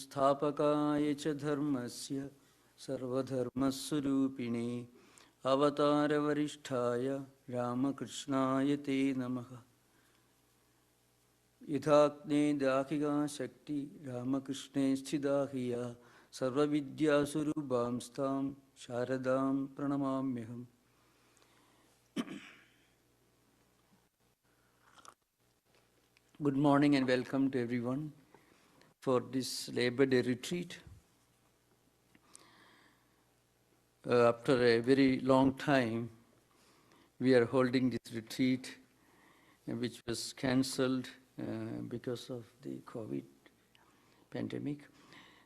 संस्थापकाय च धर्मस्य सर्वधर्मस्वरूपिणे अवतारवरिष्ठाय रामकृष्णाय ते नमः। यथाग्ने दाहिका शक्ति रामकृष्णे स्थिता हिया सर्वविद्यास्वरूपांस्तां शारदां प्रणमाम्यहम्। Good morning and welcome to everyone for this Labor Day retreat. After a very long time, we are holding this retreat, which was cancelled because of the COVID pandemic.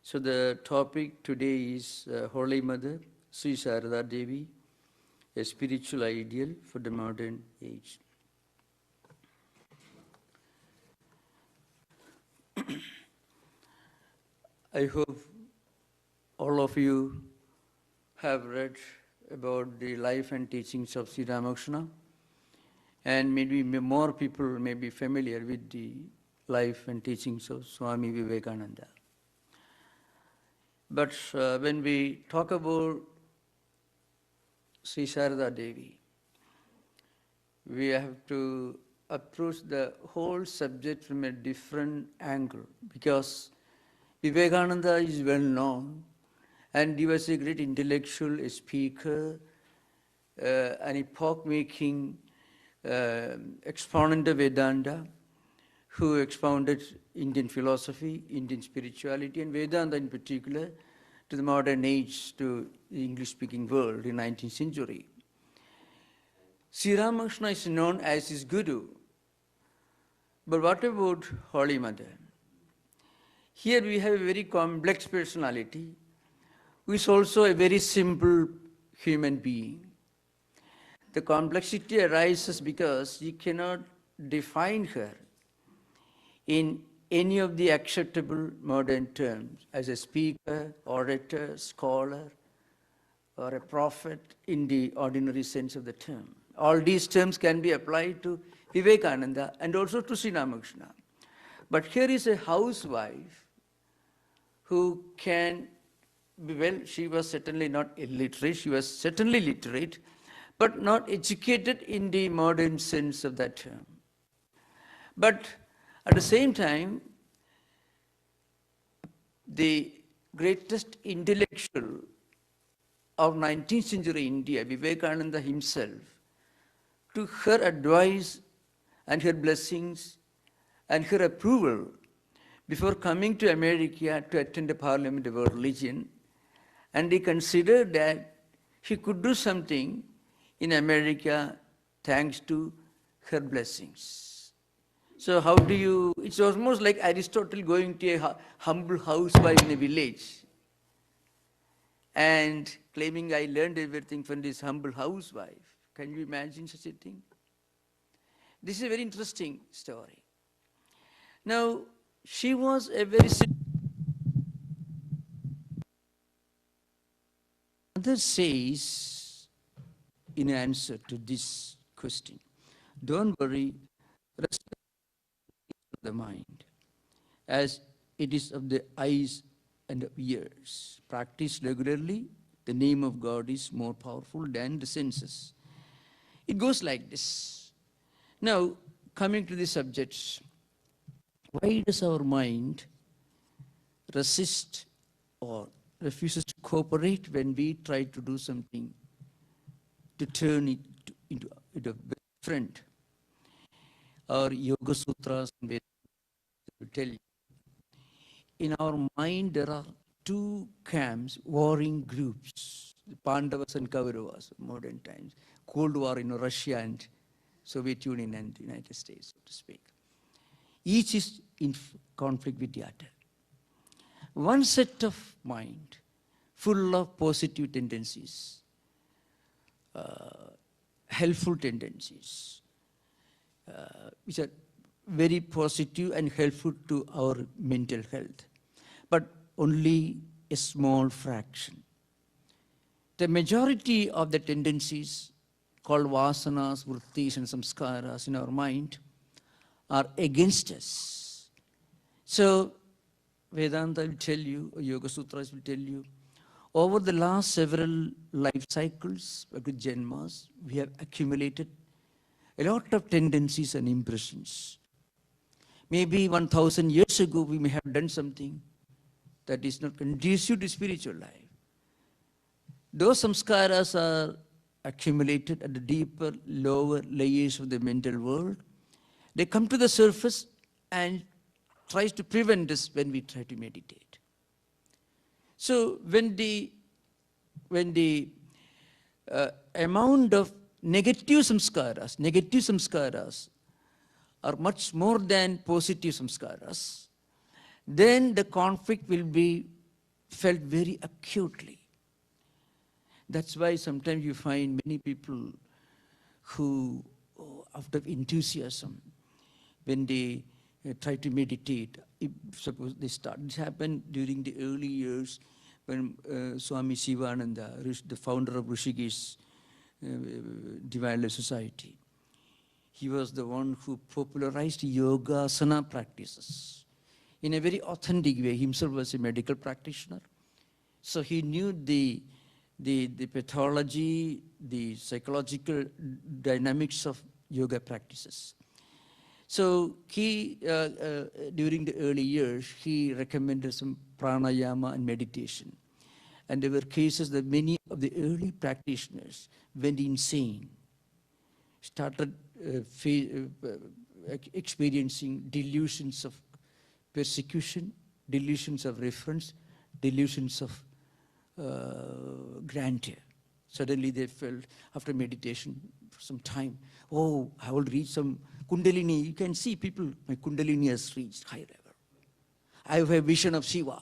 So the topic today is Holy Mother, Sri Sarada Devi, a spiritual ideal for the modern age. I hope all of you have read about the life and teachings of Sri Ramakrishna, and maybe more people may be familiar with the life and teachings of Swami Vivekananda. But when we talk about Sri Sarada Devi, we have to approach the whole subject from a different angle, because Vivekananda is well known, and he was a great intellectual, a speaker, an epoch-making exponent of Vedanta, who expounded Indian philosophy, Indian spirituality, and Vedanta in particular, to the modern age, to the English-speaking world in the 19th century. Sri Ramakrishna is known as his guru. But what about Holy Mother? Here we have a very complex personality, who is also a very simple human being. The complexity arises because you cannot define her in any of the acceptable modern terms as a speaker, orator, scholar, or a prophet in the ordinary sense of the term. All these terms can be applied to Vivekananda and also to Sri Ramakrishna. But here is a housewife who can be, well, she was certainly not illiterate, she was certainly literate, but not educated in the modern sense of that term. But at the same time, the greatest intellectual of 19th century India, Vivekananda himself, took her advice and her blessings and her approval before coming to America to attend the Parliament of Religion, and he considered that he could do something in America thanks to her blessings. So how do you, it's almost like Aristotle going to a humble housewife in a village and claiming, I learned everything from this humble housewife. Can you imagine such a thing? This is a very interesting story. Now, she was a very simple. Mother says in answer to this question, don't worry, rest of the mind, as it is of the eyes and of ears. Practice regularly, the name of God is more powerful than the senses. It goes like this. Now, coming to the subjects, why does our mind resist or refuses to cooperate when we try to do something to turn it into a different? Our Yoga Sutras and Vedanta will tell you, in our mind there are two camps, warring groups, the Pandavas and Kauravas of modern times, Cold War in Russia and Soviet Union and the United States, so to speak. Each is in conflict with the other. One set of mind, full of positive tendencies, helpful tendencies, which are very positive and helpful to our mental health, but only a small fraction. The majority of the tendencies called vasanas, vrittis and samskaras in our mind are against us. So Vedanta will tell you, or Yoga Sutras will tell you, over the last several life cycles, janmas, we have accumulated a lot of tendencies and impressions. Maybe 1,000 years ago, we may have done something that is not conducive to spiritual life. Those samskaras are accumulated at the deeper, lower layers of the mental world. They come to the surface and tries to prevent us when we try to meditate. So when the amount of negative samskaras are much more than positive samskaras, then the conflict will be felt very acutely. That's why sometimes you find many people who, after enthusiasm, when they try to meditate, suppose they start. This happened during the early years when Swami Shivananda, the founder of Rishikesh Divine Life Society, he was the one who popularized yoga asana practices in a very authentic way. He himself was a medical practitioner. So he knew the pathology, the psychological dynamics of yoga practices. So he, during the early years, he recommended some pranayama and meditation. And there were cases that many of the early practitioners went insane, started experiencing delusions of persecution, delusions of reference, delusions of grandeur. Suddenly they felt, after meditation for some time, oh, I will reach some Kundalini. You can see people, my Kundalini has reached high level. I have a vision of Shiva.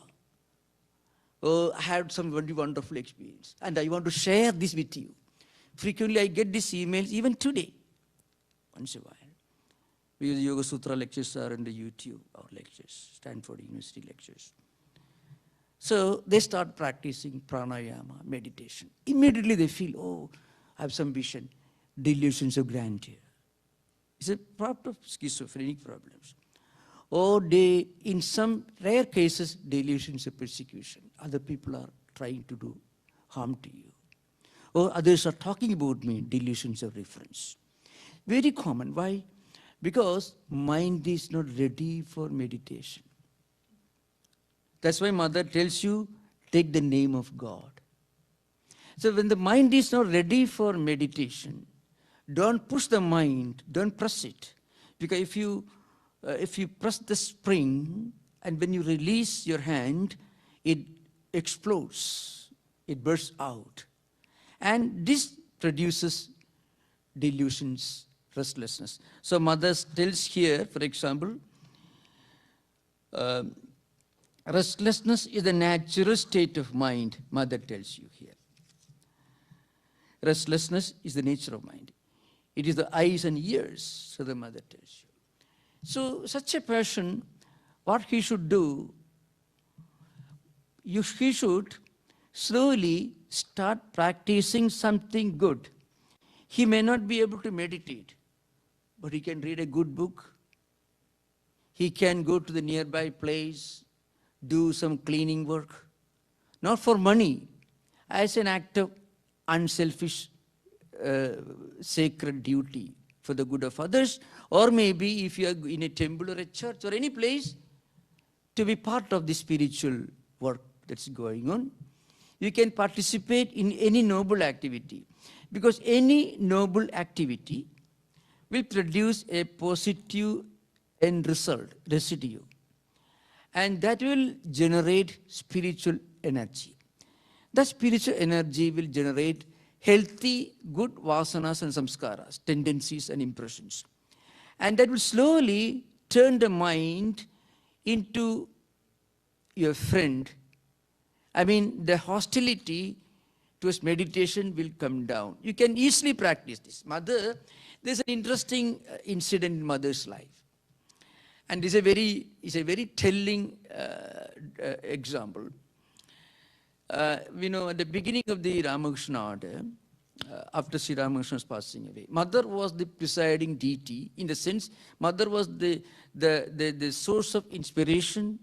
Oh, I had some very wonderful experience. And I want to share this with you. Frequently I get these emails, even today, once in a while. Because Yoga Sutra lectures are on the YouTube, our lectures, Stanford University lectures. So they start practicing pranayama, meditation. Immediately they feel, oh, I have some vision, delusions of grandeur. It's a part of schizophrenic problems. Or they, in some rare cases, delusions of persecution. Other people are trying to do harm to you. Or others are talking about me, delusions of reference. Very common. Why? Because mind is not ready for meditation. That's why Mother tells you, take the name of God. So when the mind is not ready for meditation, don't push the mind, don't press it. Because if you press the spring and when you release your hand, it explodes, it bursts out. And this produces delusions, restlessness. So Mother tells here, for example, restlessness is the natural state of mind, Mother tells you here. Restlessness is the nature of mind. It is the eyes and ears, so the Mother tells you. So such a person, what he should do, he should slowly start practicing something good. He may not be able to meditate, but he can read a good book. He can go to the nearby place, do some cleaning work, not for money, as an act of unselfish, sacred duty for the good of others, or maybe if you are in a temple or a church or any place, to be part of the spiritual work that's going on. You can participate in any noble activity, because any noble activity will produce a positive end result, residue. And that will generate spiritual energy. The spiritual energy will generate healthy, good vasanas and samskaras, tendencies and impressions. And that will slowly turn the mind into your friend. I mean, the hostility towards meditation will come down. You can easily practice this. Mother, there's an interesting incident in Mother's life. And it's a very telling example. At the beginning of the Ramakrishna order, after Sri Ramakrishna's passing away, Mother was the presiding deity. In the sense, Mother was the source of inspiration.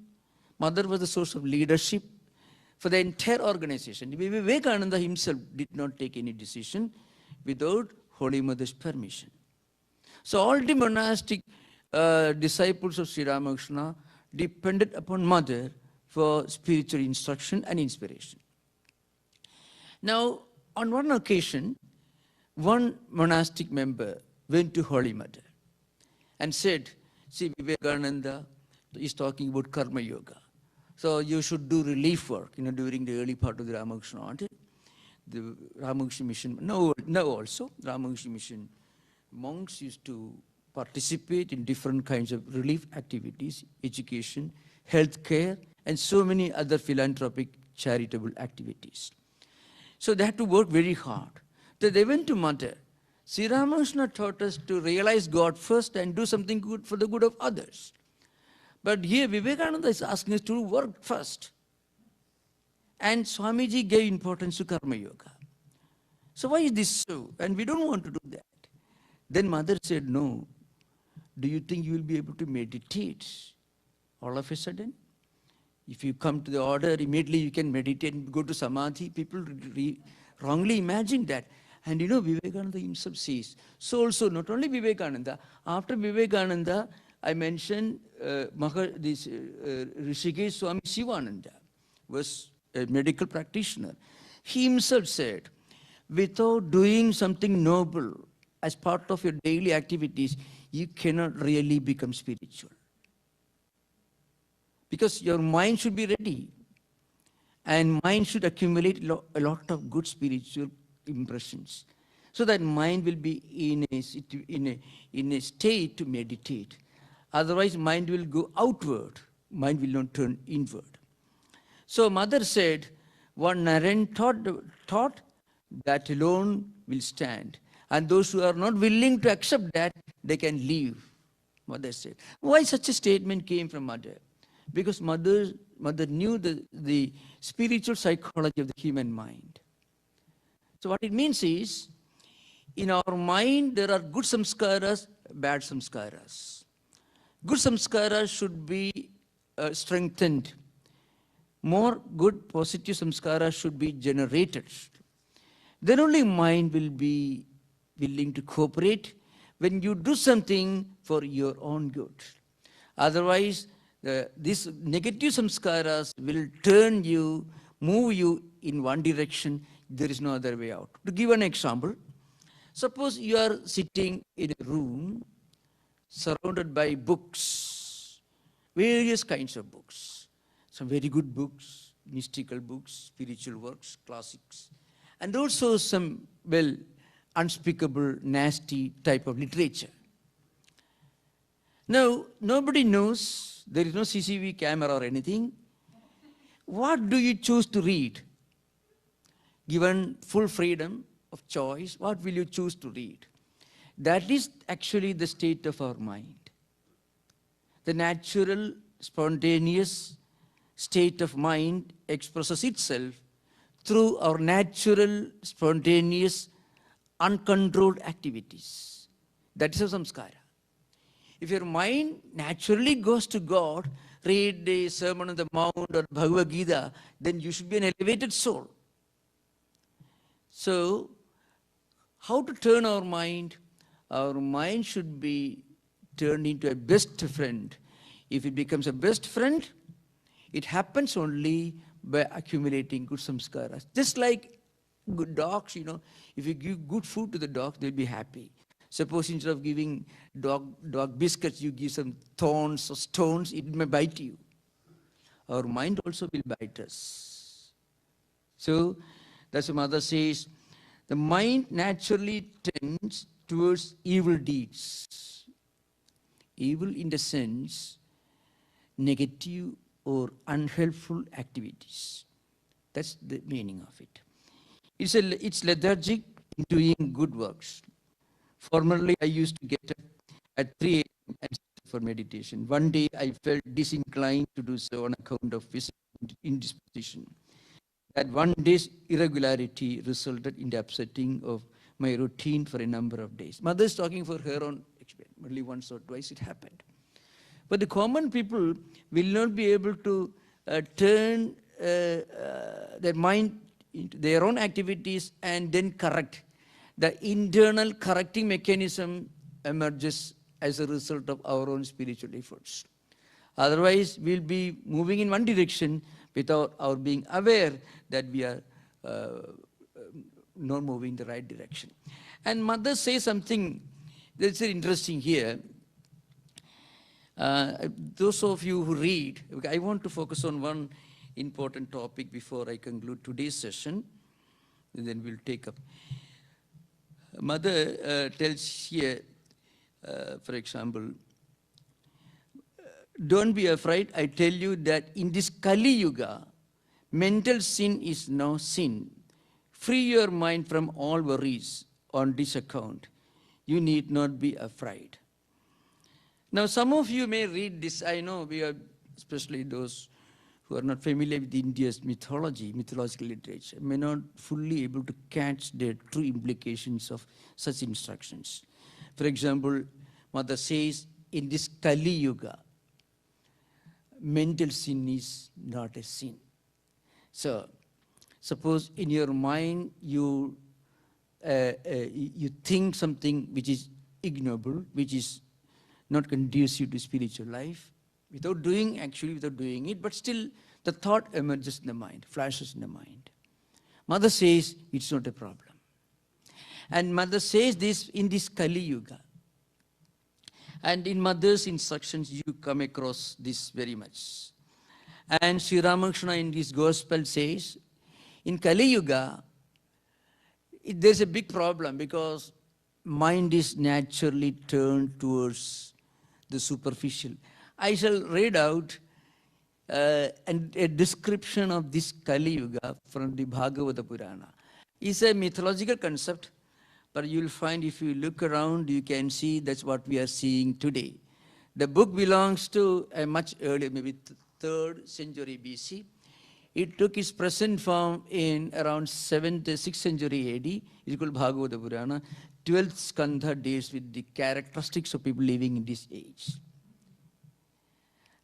Mother was the source of leadership for the entire organization. Vivekananda himself did not take any decision without Holy Mother's permission. So all the monastic disciples of Sri Ramakrishna depended upon Mother for spiritual instruction and inspiration. Now, on one occasion, one monastic member went to Holy Mother and said, see, Vivekananda is talking about karma yoga. So you should do relief work, during the early part of the Ramakrishna order. The Ramakrishna mission, now also, Ramakrishna mission monks used to participate in different kinds of relief activities, education, healthcare, and so many other philanthropic charitable activities. So they had to work very hard. So they went to Mother. Sri Ramakrishna taught us to realize God first and do something good for the good of others. But here Vivekananda is asking us to work first. And Swamiji gave importance to karma yoga. So why is this so? And we don't want to do that. Then Mother said, no. Do you think you will be able to meditate all of a sudden? If you come to the order, immediately you can meditate and go to samadhi. People wrongly imagine that. And Vivekananda himself says. So also, not only Vivekananda, after Vivekananda, I mentioned Rishikesh Swami Sivananda was a medical practitioner. He himself said, without doing something noble as part of your daily activities, you cannot really become spiritual. Because your mind should be ready. And mind should accumulate a lot of good spiritual impressions. So that mind will be in a state to meditate. Otherwise, mind will go outward. Mind will not turn inward. So Mother said, what Naren taught, that alone will stand. And those who are not willing to accept that, they can leave, Mother said. Why such a statement came from Mother? Because Mother knew the spiritual psychology of the human mind. So what it means is, in our mind, there are good samskaras, bad samskaras. Good samskaras should be strengthened. More good, positive samskaras should be generated. Then only mind will be willing to cooperate when you do something for your own good. Otherwise, these negative samskaras will turn you, move you in one direction. There is no other way out. To give an example, suppose you are sitting in a room surrounded by books, various kinds of books. Some very good books, mystical books, spiritual works, classics, and also some, unspeakable, nasty type of literature. Now, nobody knows, there is no CCTV camera or anything. What do you choose to read? Given full freedom of choice, what will you choose to read? That is actually the state of our mind. The natural, spontaneous state of mind expresses itself through our natural, spontaneous, uncontrolled activities. That is a samskara. If your mind naturally goes to God, read the Sermon on the Mount or Bhagavad Gita, then you should be an elevated soul. So, how to turn our mind? Our mind should be turned into a best friend. If it becomes a best friend, it happens only by accumulating good samskaras. Just like good dogs, if you give good food to the dog, they'll be happy. Suppose instead of giving dog biscuits, you give some thorns or stones, it may bite you. Our mind also will bite us. So, that's what Mother says, the mind naturally tends towards evil deeds. Evil in the sense, negative or unhelpful activities. That's the meaning of it. It's lethargic in doing good works. Formerly, I used to get up at 3 a.m. and sit for meditation. One day, I felt disinclined to do so on account of physical indisposition. That one day's irregularity resulted in the upsetting of my routine for a number of days. Mother is talking for her own experience. Only once or twice it happened. But the common people will not be able to turn their mind into their own activities and then correct. The internal correcting mechanism emerges as a result of our own spiritual efforts. Otherwise, we'll be moving in one direction without our being aware that we are not moving in the right direction. And Mother says something that's interesting here. Those of you who read, I want to focus on one important topic before I conclude today's session, and then we'll take up. Mother tells here, for example, don't be afraid, I tell you that in this Kali Yuga, mental sin is no sin. Free your mind from all worries on this account. You need not be afraid. Now, some of you may read this. I know we are, especially those who are not familiar with India's mythology, mythological literature, may not fully able to catch the true implications of such instructions. For example, Mother says, in this Kali Yuga, mental sin is not a sin. So, suppose in your mind you think something which is ignoble, which is not conducive to spiritual life, without doing it, but still the thought emerges in the mind, flashes in the mind. Mother says it's not a problem. And Mother says this in this Kali Yuga. And in Mother's instructions, you come across this very much. And Sri Ramakrishna in his gospel says, in Kali Yuga, there's a big problem because mind is naturally turned towards the superficial. I shall read out a description of this Kali Yuga from the Bhagavata Purana. It's a mythological concept, but you'll find if you look around, you can see that's what we are seeing today. The book belongs to a much earlier, maybe 3rd century BC. It took its present form in around 7th, 6th century AD. It's called Bhagavata Purana. 12th Skandha deals with the characteristics of people living in this age.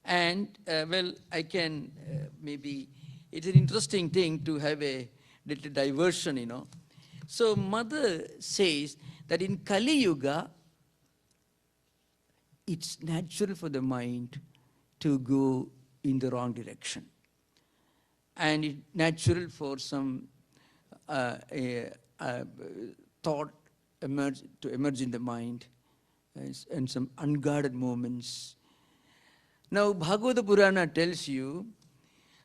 And, well, I can maybe, it's an interesting thing to have a little diversion, you know. So Mother says that in Kali Yuga, it's natural for the mind to go in the wrong direction. And it's natural for some thought to emerge in the mind and some unguarded moments. Now, Bhagavata Purana tells you,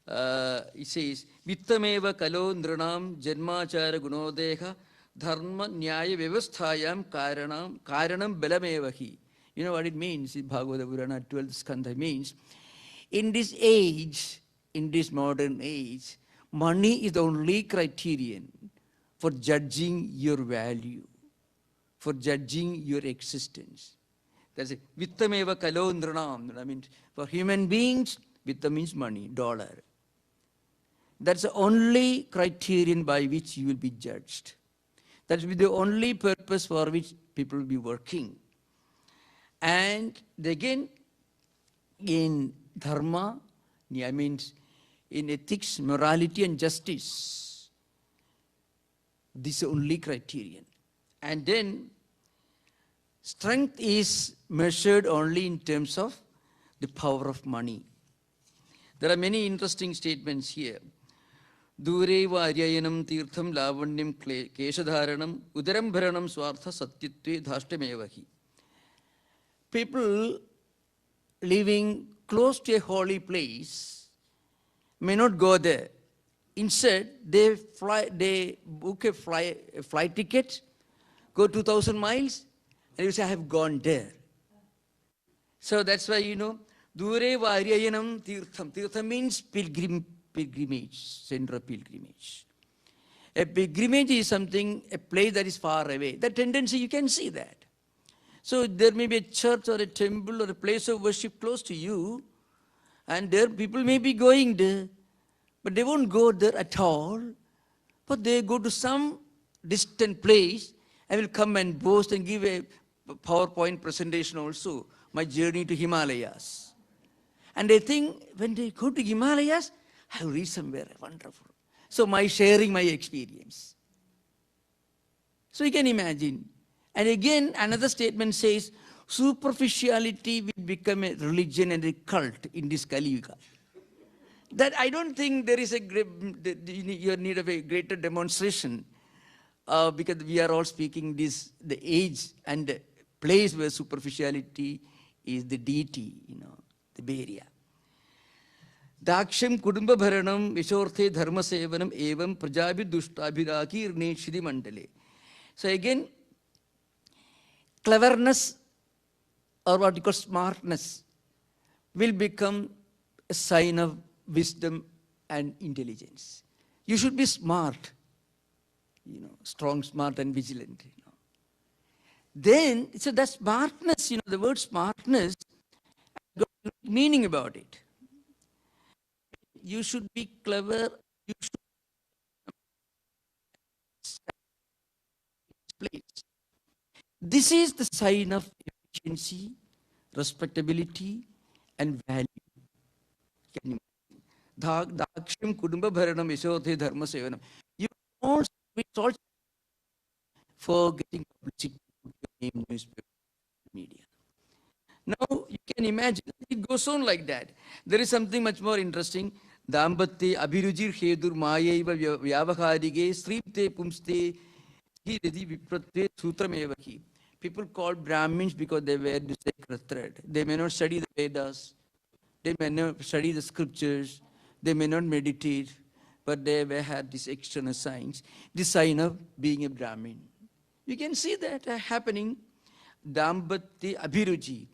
it says, Vittameva kalo nranam janmachara gunodeha dharma nyaya vyavasthayam karanam balamevahi. You know what it means in Bhagavata Purana 12th Skandha? Means, in this age, in this modern age, money is the only criterion for judging your value, for judging your existence. That's it. Vittameva kalo nranam. I mean, for human beings, vitta means money, dollar. That's the only criterion by which you will be judged. That will be the only purpose for which people will be working. And again, in dharma, I mean, in ethics, morality and justice, this is the only criterion. And then, strength is measured only in terms of the power of money. There are many interesting statements here. Dure varyayanam tirtham lavanyam keshadharanam udaram bharanam swartha satyatve dhashtamevahi. People living close to a holy place may not go there. Instead, they book a flight ticket, go 2,000 miles, and you say, I have gone there. So that's why, you know, Dure varyayanam tirtham. Tirtham means pilgrimage, center of pilgrimage. A pilgrimage is something, a place that is far away. That tendency, you can see that. So there may be a church or a temple or a place of worship close to you, and there people may be going there, but they won't go there at all, but they go to some distant place and will come and boast and give a PowerPoint presentation also, my journey to Himalayas. And they think when they go to Himalayas, I'll reach somewhere wonderful. So my sharing my experience. So you can imagine. And again, another statement says, superficiality will become a religion and a cult in this Kali Yuga. That I don't think there is you need of a greater demonstration because we are all speaking this, the age and the place where superficiality is the deity, the barrier. Daksham Kudumba Bharanam Vishorthe Dharma Sevanam Evam Prajabi Dushtabhiraki Neshidi Mandale. So again, cleverness or what you call smartness will become a sign of wisdom and intelligence. You should be smart, strong, smart and vigilant. Then, so that smartness, the word smartness, got meaning about it. You should be clever, you should place. This is the sign of efficiency, respectability, and value. Can you imagine? Daksham Kudumba Bharanam Yashodhe Dharma Sevanam. You also for getting publicity in newspaper media. Now you can imagine it goes on like that. There is something much more interesting. Dambate Abhirujir Hedur Mayaiva Vyavaharige Sripte Pumste Hiradi Viprate Sutramevaki. People call Brahmins because they wear the sacred thread. They may not study the Vedas, they may not study the scriptures, they may not meditate, but they may have this external signs, the sign of being a Brahmin. You can see that happening. Dambati Abhiruchi.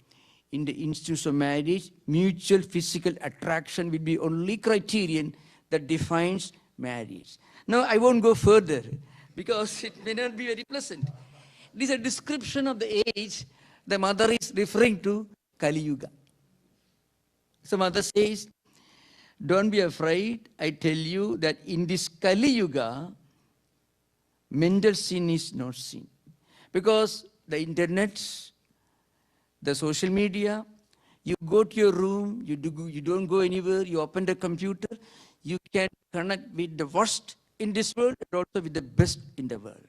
In the institutes of marriage, mutual physical attraction will be only criterion that defines marriage. Now, I won't go further because it may not be very pleasant. It is a description of the age the mother is referring to, Kali Yuga. So mother says, don't be afraid, I tell you that in this Kali Yuga, mental sin is not sin. Because the internet, the social media, you go to your room, you don't go anywhere, you open the computer, you can connect with the worst in this world and also with the best in the world.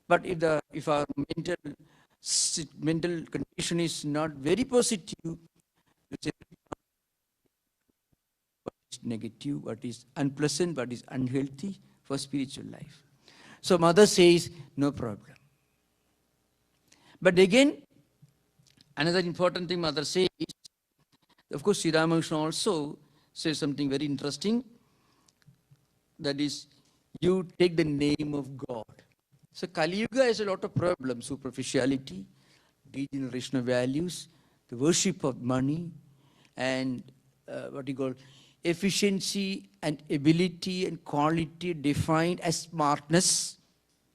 But if our mental condition is not very positive, it's what is negative, what is unpleasant, what is unhealthy for spiritual life. So mother says, no problem. But again, another important thing mother says, of course, Sri Ramakrishna also says something very interesting. That is, you take the name of God. So Kali Yuga has a lot of problems: superficiality, degeneration of values, the worship of money, and what you call efficiency and ability and quality defined as smartness.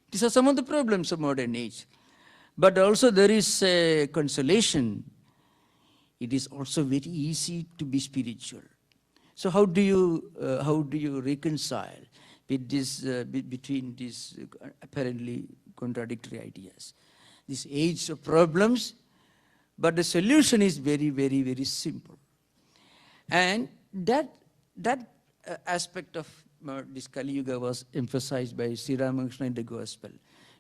These are some of the problems of modern age. But also there is a consolation. It is also very easy to be spiritual. So how do you reconcile with this between these apparently contradictory ideas? This age of problems, but the solution is very, very, very simple. And that aspect of this Kali Yuga was emphasized by Sri Ramakrishna in the Gospel.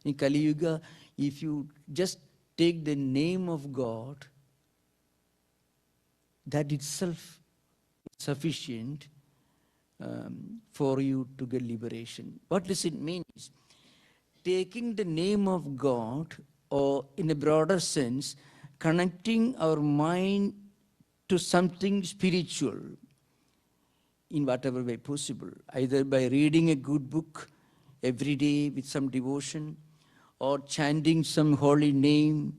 In Kali Yuga, if you just take the name of God, that itself is sufficient for you to get liberation. What does it mean? Taking the name of God, or in a broader sense, connecting our mind to something spiritual in whatever way possible, either by reading a good book every day with some devotion, or chanting some holy name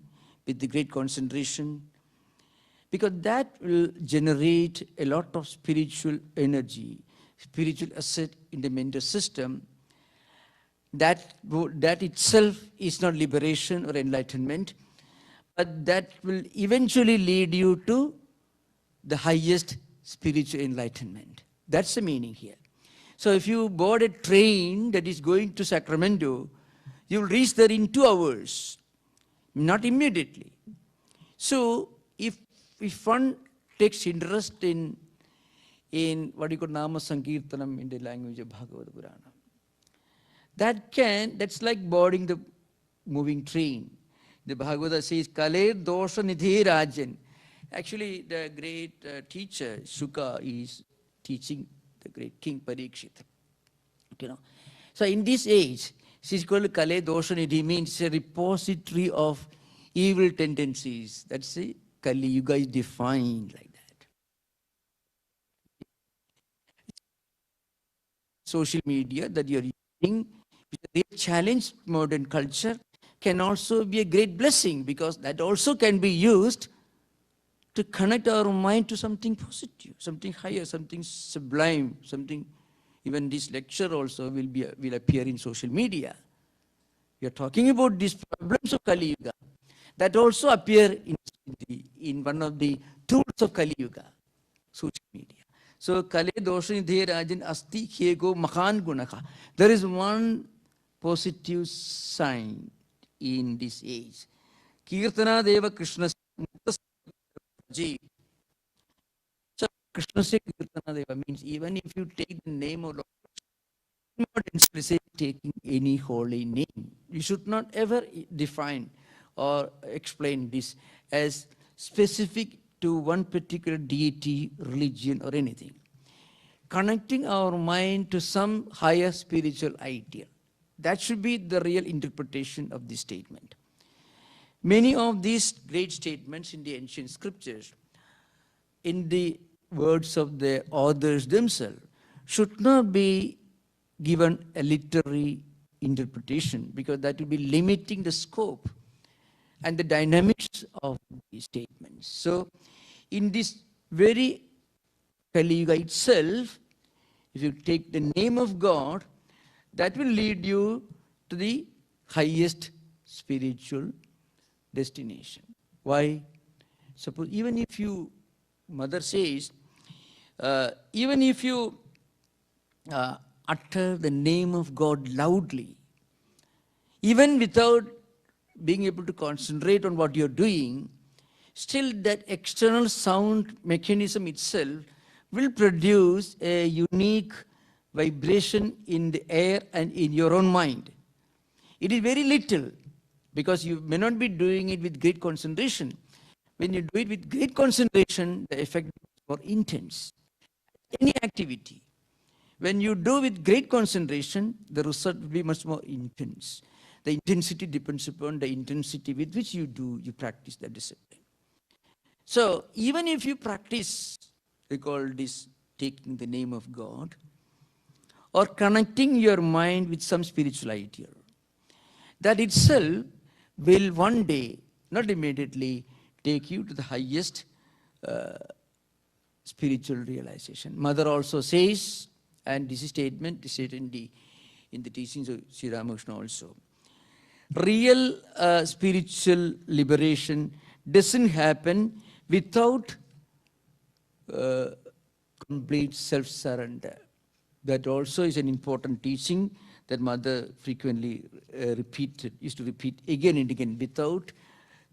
with the great concentration, because that will generate a lot of spiritual energy, spiritual asset in the mental system. That itself is not liberation or enlightenment, but that will eventually lead you to the highest spiritual enlightenment. That's the meaning here. So if you board a train that is going to Sacramento, you will reach there in 2 hours, not immediately. So if one takes interest in what you call Nama Sankirtanam in the language of Bhagavad Purana. That's like boarding the moving train. The Bhagavata says, Kale dosha nidhi rajan. Actually, the great teacher, Shuka, is teaching the great King Parikshit. You know. So in this age, she's called Kale dosha nidhi, means a repository of evil tendencies. That's the Kali Yuga is defined like that. Social media that you're using, which challenge modern culture, can also be a great blessing, because that also can be used to connect our mind to something positive, something higher, something sublime, something. Even this lecture also will appear in social media. We are talking about these problems of Kali Yuga that also appear in one of the tools of Kali Yuga, social media. So, Kale dosha nidhe rajan asti khego mahan gunaka. There is one positive sign in this age. Kirtana deva Krishna. So, Krishna se Kirtana deva means even if you take the name of Lord, not necessarily taking any holy name. You should not ever define or explain this as specific to one particular deity, religion, or anything. Connecting our mind to some higher spiritual ideal. That should be the real interpretation of this statement. Many of these great statements in the ancient scriptures, in the words of the authors themselves, should not be given a literary interpretation, because that will be limiting the scope and the dynamics of these statements. So, in this very Kali Yuga itself, if you take the name of God, that will lead you to the highest spiritual destination. Why? Suppose even if you, mother says, even if you utter the name of God loudly, even without being able to concentrate on what you're doing, still that external sound mechanism itself will produce a unique vibration in the air and in your own mind. It is very little, because you may not be doing it with great concentration. When you do it with great concentration, the effect is more intense. Any activity, when you do with great concentration, the result will be much more intense. The intensity depends upon the intensity with which you practice that discipline. So even if you practice, we call this taking the name of God, or connecting your mind with some spiritual ideal, that itself will one day, not immediately, take you to the highest spiritual realization. Mother also says, and this statement is said in the teachings of Sri Ramakrishna also, real spiritual liberation doesn't happen without complete self-surrender. That also is an important teaching that Mother frequently used to repeat again and again, without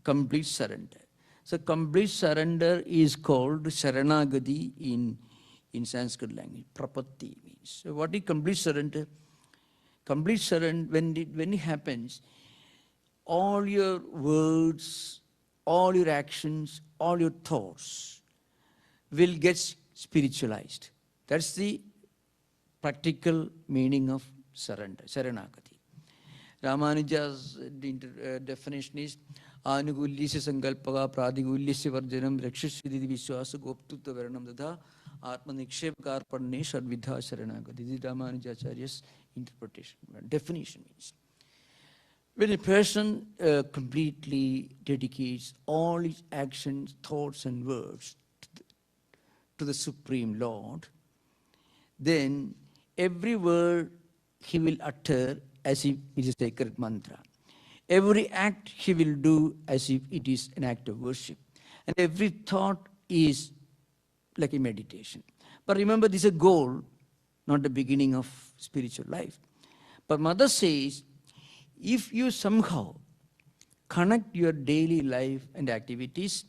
complete surrender. So complete surrender is called Sharanagati in Sanskrit language. Prapatti means. So what is complete surrender? Complete surrender, when it happens, all your words, all your actions, all your thoughts will get spiritualized. That's the practical meaning of surrender, Saranagati. Ramanuja's definition is Anugulyasya Sankalpaga Pradigulyasya Varjanam Rakshasvidhi Vishwasa Goptutta Varanam Dadha Atma Nikshepakar Parne Shadvidha Saranagati. This is Ramanujacharya's interpretation. Definition means, when a person completely dedicates all his actions, thoughts and words to the Supreme Lord, then every word he will utter as if it is a sacred mantra. Every act he will do as if it is an act of worship. And every thought is like a meditation. But remember, this is a goal, not the beginning of spiritual life. But Mother says, if you somehow connect your daily life and activities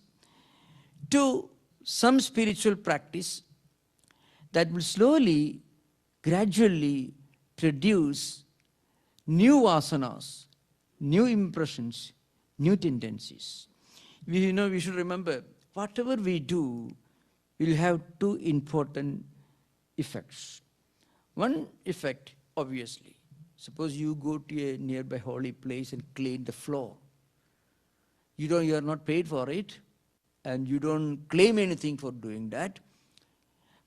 to some spiritual practice that will slowly, gradually produce new vasanas, new impressions, new tendencies. We should remember, whatever we do will have two important effects. One effect, obviously, suppose you go to a nearby holy place and clean the floor. You are not paid for it, and you don't claim anything for doing that.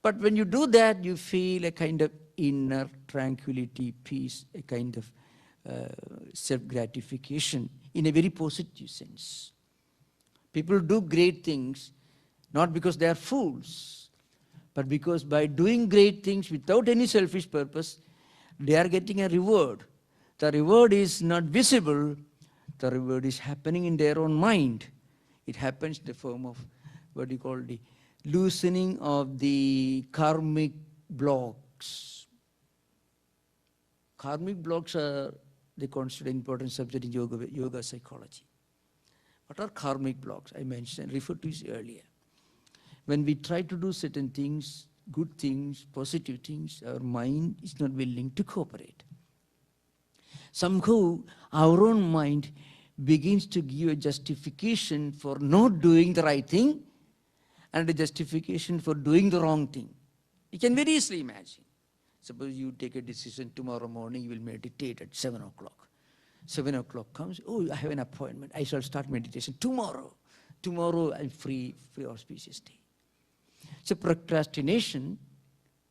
But when you do that, you feel a kind of inner tranquility, peace, a kind of self-gratification in a very positive sense. People do great things not because they are fools, but because by doing great things without any selfish purpose, they are getting a reward. The reward is not visible. The reward is happening in their own mind. It happens in the form of what you call the loosening of the karmic blocks. Karmic blocks are the considered important subject in yoga psychology. What are karmic blocks? I referred to this earlier. When we try to do certain things, good things, positive things, our mind is not willing to cooperate. Somehow, our own mind begins to give a justification for not doing the right thing and a justification for doing the wrong thing. You can very easily imagine. Suppose you take a decision tomorrow morning, you will meditate at 7 o'clock. 7 o'clock comes, oh, I have an appointment. I shall start meditation tomorrow. Tomorrow I'm free auspicious day. So procrastination,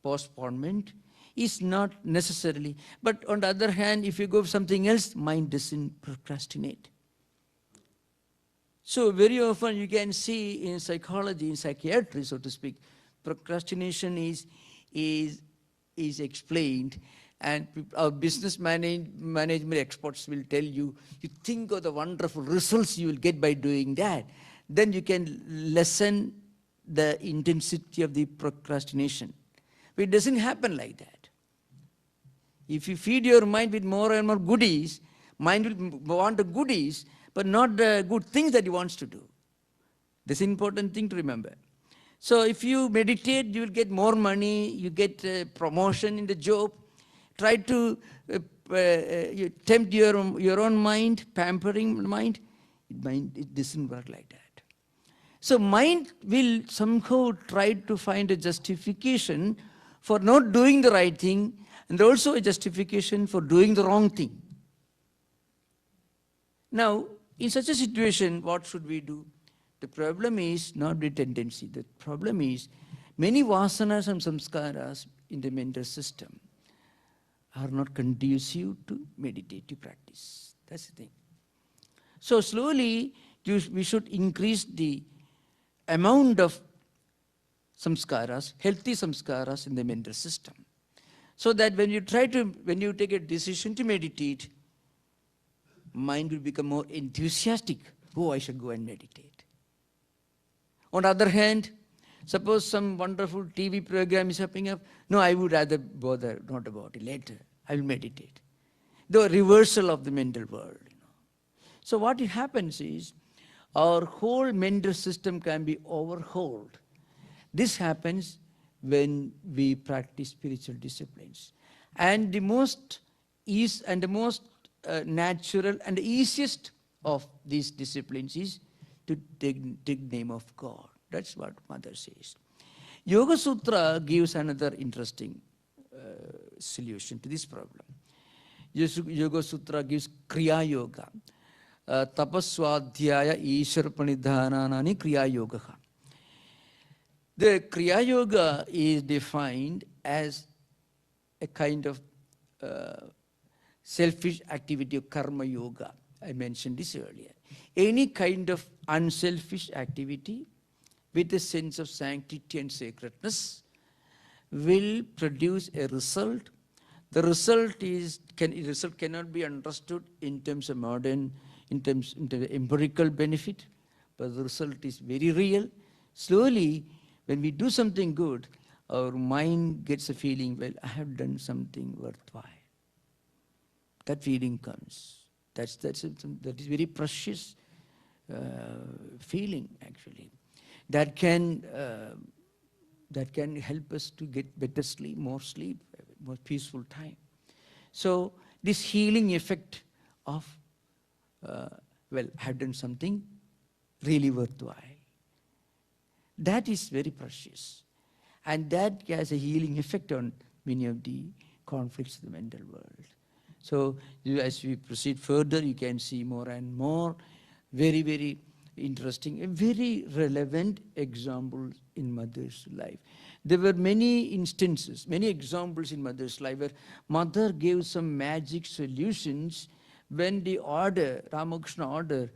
postponement, is not necessarily. But on the other hand, if you go for something else, mind doesn't procrastinate. So very often you can see in psychology, in psychiatry, so to speak, procrastination is explained, and our business management experts will tell you, you think of the wonderful results you will get by doing that. Then you can lessen the intensity of the procrastination. But it doesn't happen like that. If you feed your mind with more and more goodies, mind will want the goodies, but not the good things that he wants to do. That's an important thing to remember. So if you meditate, you will get more money, you get promotion in the job. Try to you tempt your own mind, pampering mind. It doesn't work like that. So mind will somehow try to find a justification for not doing the right thing, and also a justification for doing the wrong thing. Now, in such a situation, what should we do? The problem is not the tendency. The problem is many vasanas and samskaras in the mental system are not conducive to meditative practice. That's the thing. So slowly, we should increase the amount of samskaras, healthy samskaras in the mental system. So that when you take a decision to meditate, mind will become more enthusiastic. Oh, I should go and meditate. On the other hand, suppose some wonderful TV program is happening up. No, I would rather bother not about it later. I will meditate. The reversal of the mental world. So what happens is, our whole mental system can be overhauled. This happens when we practice spiritual disciplines. And the most natural and the easiest of these disciplines is to take name of God. That's what Mother says. Yoga Sutra gives another interesting solution to this problem. Yoga Sutra gives Kriya Yoga. Tapaswadhyaya Ishwar Pranidhananani Kriya Yoga. The Kriya Yoga is defined as a kind of selfish activity of karma yoga. I mentioned this earlier. Any kind of unselfish activity with a sense of sanctity and sacredness will produce a result. The result cannot be understood in terms of in terms of empirical benefit, but the result is very real. Slowly, when we do something good, our mind gets a feeling, well, I have done something worthwhile. That feeling comes. That is very precious feeling, actually. that can help us to get better sleep, more peaceful time. So this healing effect of, well, I have done something really worthwhile. That is very precious. And that has a healing effect on many of the conflicts of the mental world. So as we proceed further, you can see more and more very, very interesting and very relevant examples in Mother's life. There were many instances, many examples in Mother's life where Mother gave some magic solutions when the order, Ramakrishna order,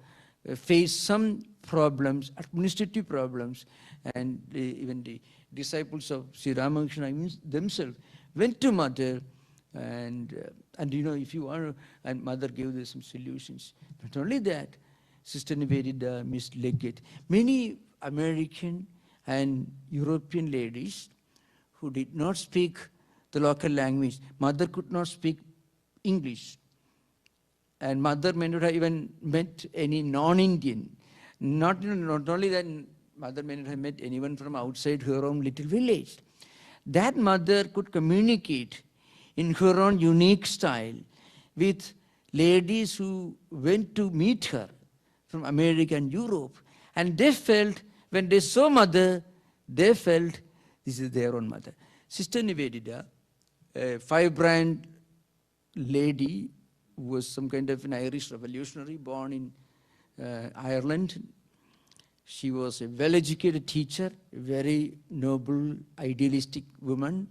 faced some problems, administrative problems, and even the disciples of Sri Ramakrishna themselves went to Mother, and you know, if you want, and Mother gave them some solutions. Not only that, Sister Nivedita, Miss Leggett, many American and European ladies who did not speak the local language. Mother could not speak English. And Mother may not have even met any non-Indian. Not only that, Mother may not have met anyone from outside her own little village. That Mother could communicate in her own unique style with ladies who went to meet her from America and Europe. And they felt, when they saw Mother, they felt this is their own Mother. Sister Nivedita, a firebrand lady, who was some kind of an Irish revolutionary born in Ireland. She was a well-educated teacher, a very noble, idealistic woman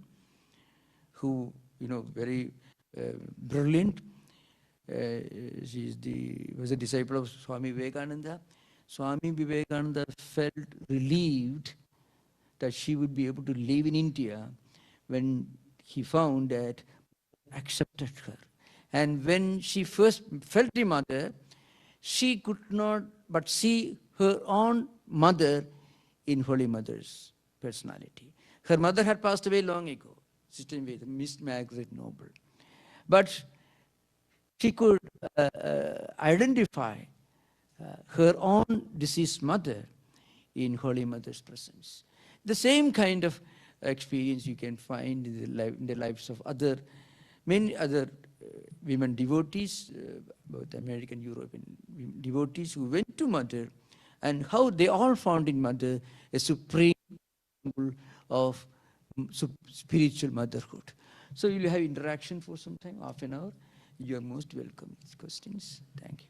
who, you know, very brilliant. Was a disciple of Swami Vivekananda. Swami Vivekananda felt relieved that she would be able to live in India when he found that accepted her. And when she first felt the Mother, she could not but see her own mother in Holy Mother's personality. Her mother had passed away long ago, Sister Miss Margaret Noble. But she could identify her own deceased mother in Holy Mother's presence. The same kind of experience you can find in the lives of many other women devotees, both American, European devotees who went to Mother, and how they all found in Mother a supreme symbol of spiritual motherhood. So you'll have interaction for some time, half an hour. You are most welcome with questions. Thank you.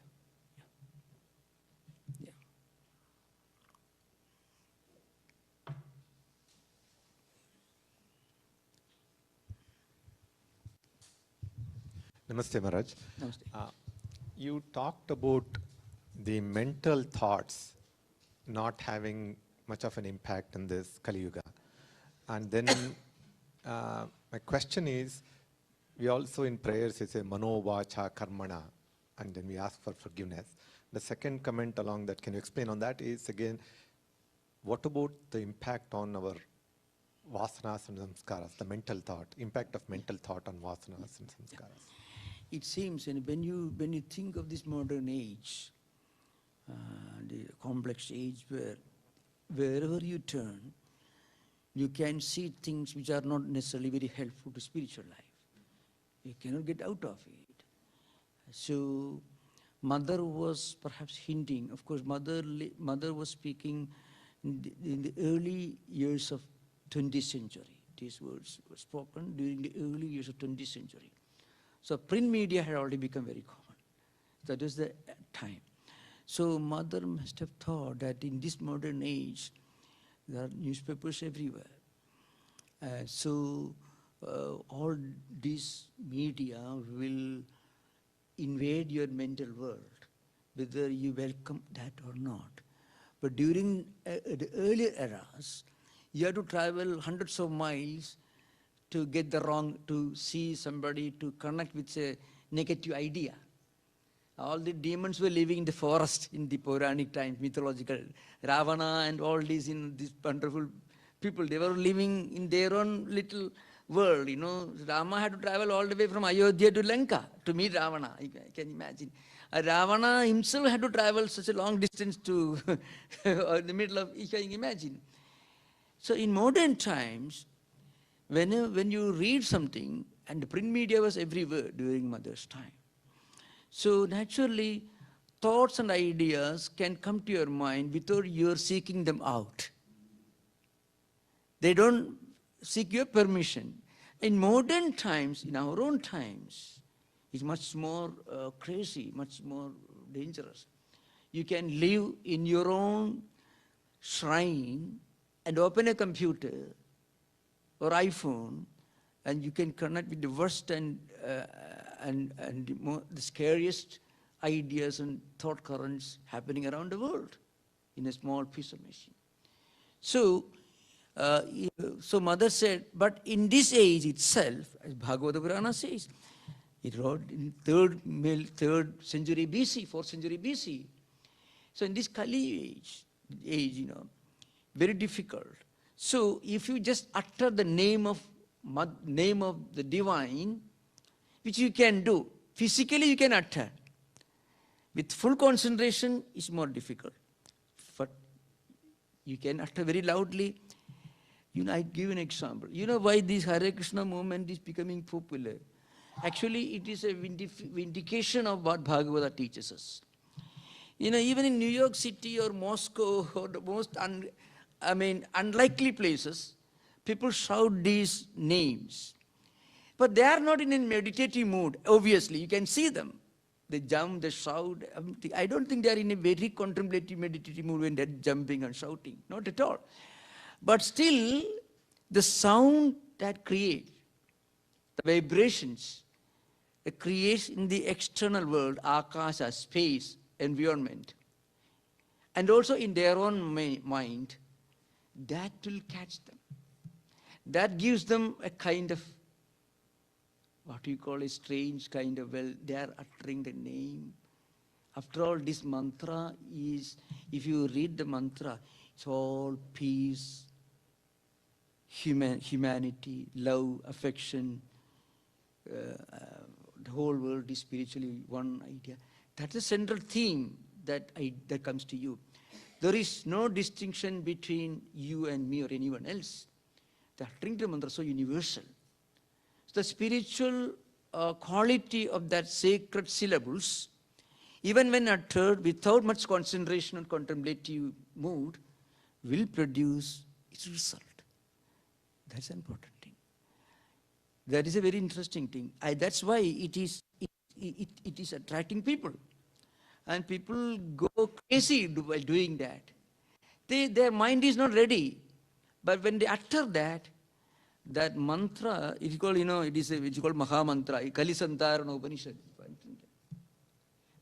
Yeah. Namaste, Maharaj. Namaste. You talked about the mental thoughts not having much of an impact in this Kali Yuga. And then my question is, we also in prayers say mano vacha karmana, and then we ask for forgiveness. The second comment along that, can you explain on that, is again, what about the impact on our vasanas and samskaras, the mental thought, impact of mental thought on vasanas and samskaras? It seems, and when you think of this modern age, the complex age where wherever you turn, you can see things which are not necessarily very helpful to spiritual life. You cannot get out of it. So Mother was perhaps hinting, of course, Mother was speaking in the early years of 20th century. These words were spoken during the early years of 20th century. So print media had already become very common. That was the time. So Mother must have thought that in this modern age, there are newspapers everywhere. So all this media will invade your mental world, whether you welcome that or not. But during the earlier eras, you had to travel hundreds of miles to get to see somebody, to connect with a negative idea. All the demons were living in the forest in the Puranic times, mythological. Ravana and all these wonderful people, they were living in their own little world, you know. Rama had to travel all the way from Ayodhya to Lanka to meet Ravana, you can imagine. Ravana himself had to travel such a long distance to in the middle of, you can imagine. So in modern times, when you read something, and the print media was everywhere during Mother's time. So naturally, thoughts and ideas can come to your mind without your seeking them out. They don't seek your permission. In modern times, in our own times, it's much more crazy, much more dangerous. You can live in your own shrine and open a computer or iPhone, and you can connect with the worst and the scariest ideas and thought currents happening around the world in a small piece of machine. So, so Mother said, but in this age itself, as Bhagavata Purana says, it wrote in 3rd century BC, 4th century BC. So in this Kali age, very difficult. So if you just utter the name of the divine, which you can do, physically you can utter. With full concentration, it's more difficult. But you can utter very loudly. I give an example. You know why this Hare Krishna movement is becoming popular? Actually, it is a vindication of what Bhagavata teaches us. Even in New York City or Moscow or the most unlikely places, people shout these names. But they are not in a meditative mood, obviously. You can see them. They jump, they shout. I don't think they are in a very contemplative, meditative mood when they're jumping and shouting. Not at all. But still, the sound that creates, the vibrations, it creates in the external world, akasha, space, environment, and also in their own mind, that will catch them. That gives them a kind of, what you call a strange kind of, they are uttering the name. After all, this mantra is, if you read the mantra, it's all peace, humanity, love, affection. The whole world is spiritually one idea. That's the central theme that comes to you. There is no distinction between you and me or anyone else. The uttering the mantra is so universal. The spiritual quality of that sacred syllables, even when uttered without much concentration and contemplative mood, will produce its result. That's an important thing. That is a very interesting thing. That's why it is attracting people. And people go crazy while doing that. Their mind is not ready. But when they utter that mantra, it is called, it's called Maha Mantra, Kalisantarana Upanishad.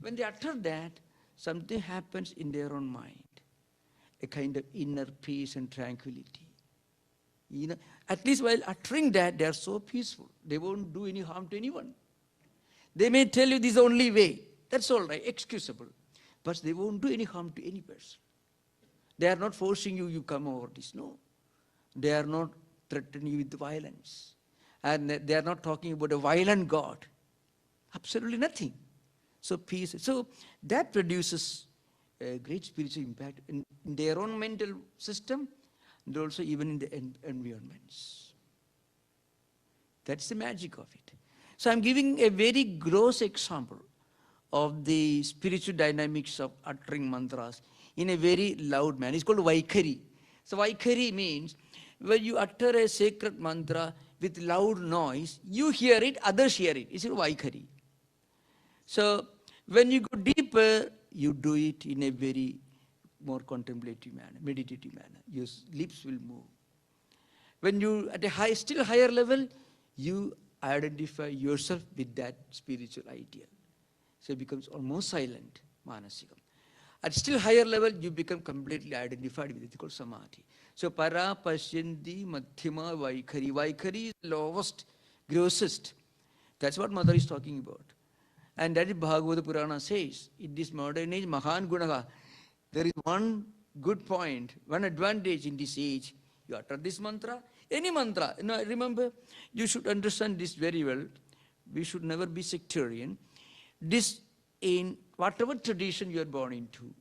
When they utter that, something happens in their own mind. A kind of inner peace and tranquility. At least while uttering that, they are so peaceful. They won't do any harm to anyone. They may tell you this is the only way. That's all right, excusable. But they won't do any harm to any person. They are not forcing you come over this. No. They are not threatening you with violence. And they are not talking about a violent God. Absolutely nothing. So peace. So that produces a great spiritual impact in their own mental system and also even in the environments. That's the magic of it. So I'm giving a very gross example of the spiritual dynamics of uttering mantras in a very loud manner. It's called Vaikhari. So Vaikhari means when you utter a sacred mantra with loud noise, you hear it, others hear it. It's called Vaikhari. So when you go deeper, you do it in a very more contemplative manner, meditative manner. Your lips will move. When you at a still higher level, you identify yourself with that spiritual ideal. So it becomes almost silent, manasikam. At still higher level, you become completely identified with it. It's called samadhi. So para, pasyanti, madhyama, vaikhari. Vaikhari is the lowest, grossest. That's what Mother is talking about. And that is Bhagavata Purana says. In this modern age, Mahan Gunaha, there is one good point, one advantage in this age. You utter this mantra, any mantra. Remember, you should understand this very well. We should never be sectarian. This in whatever tradition you are born into.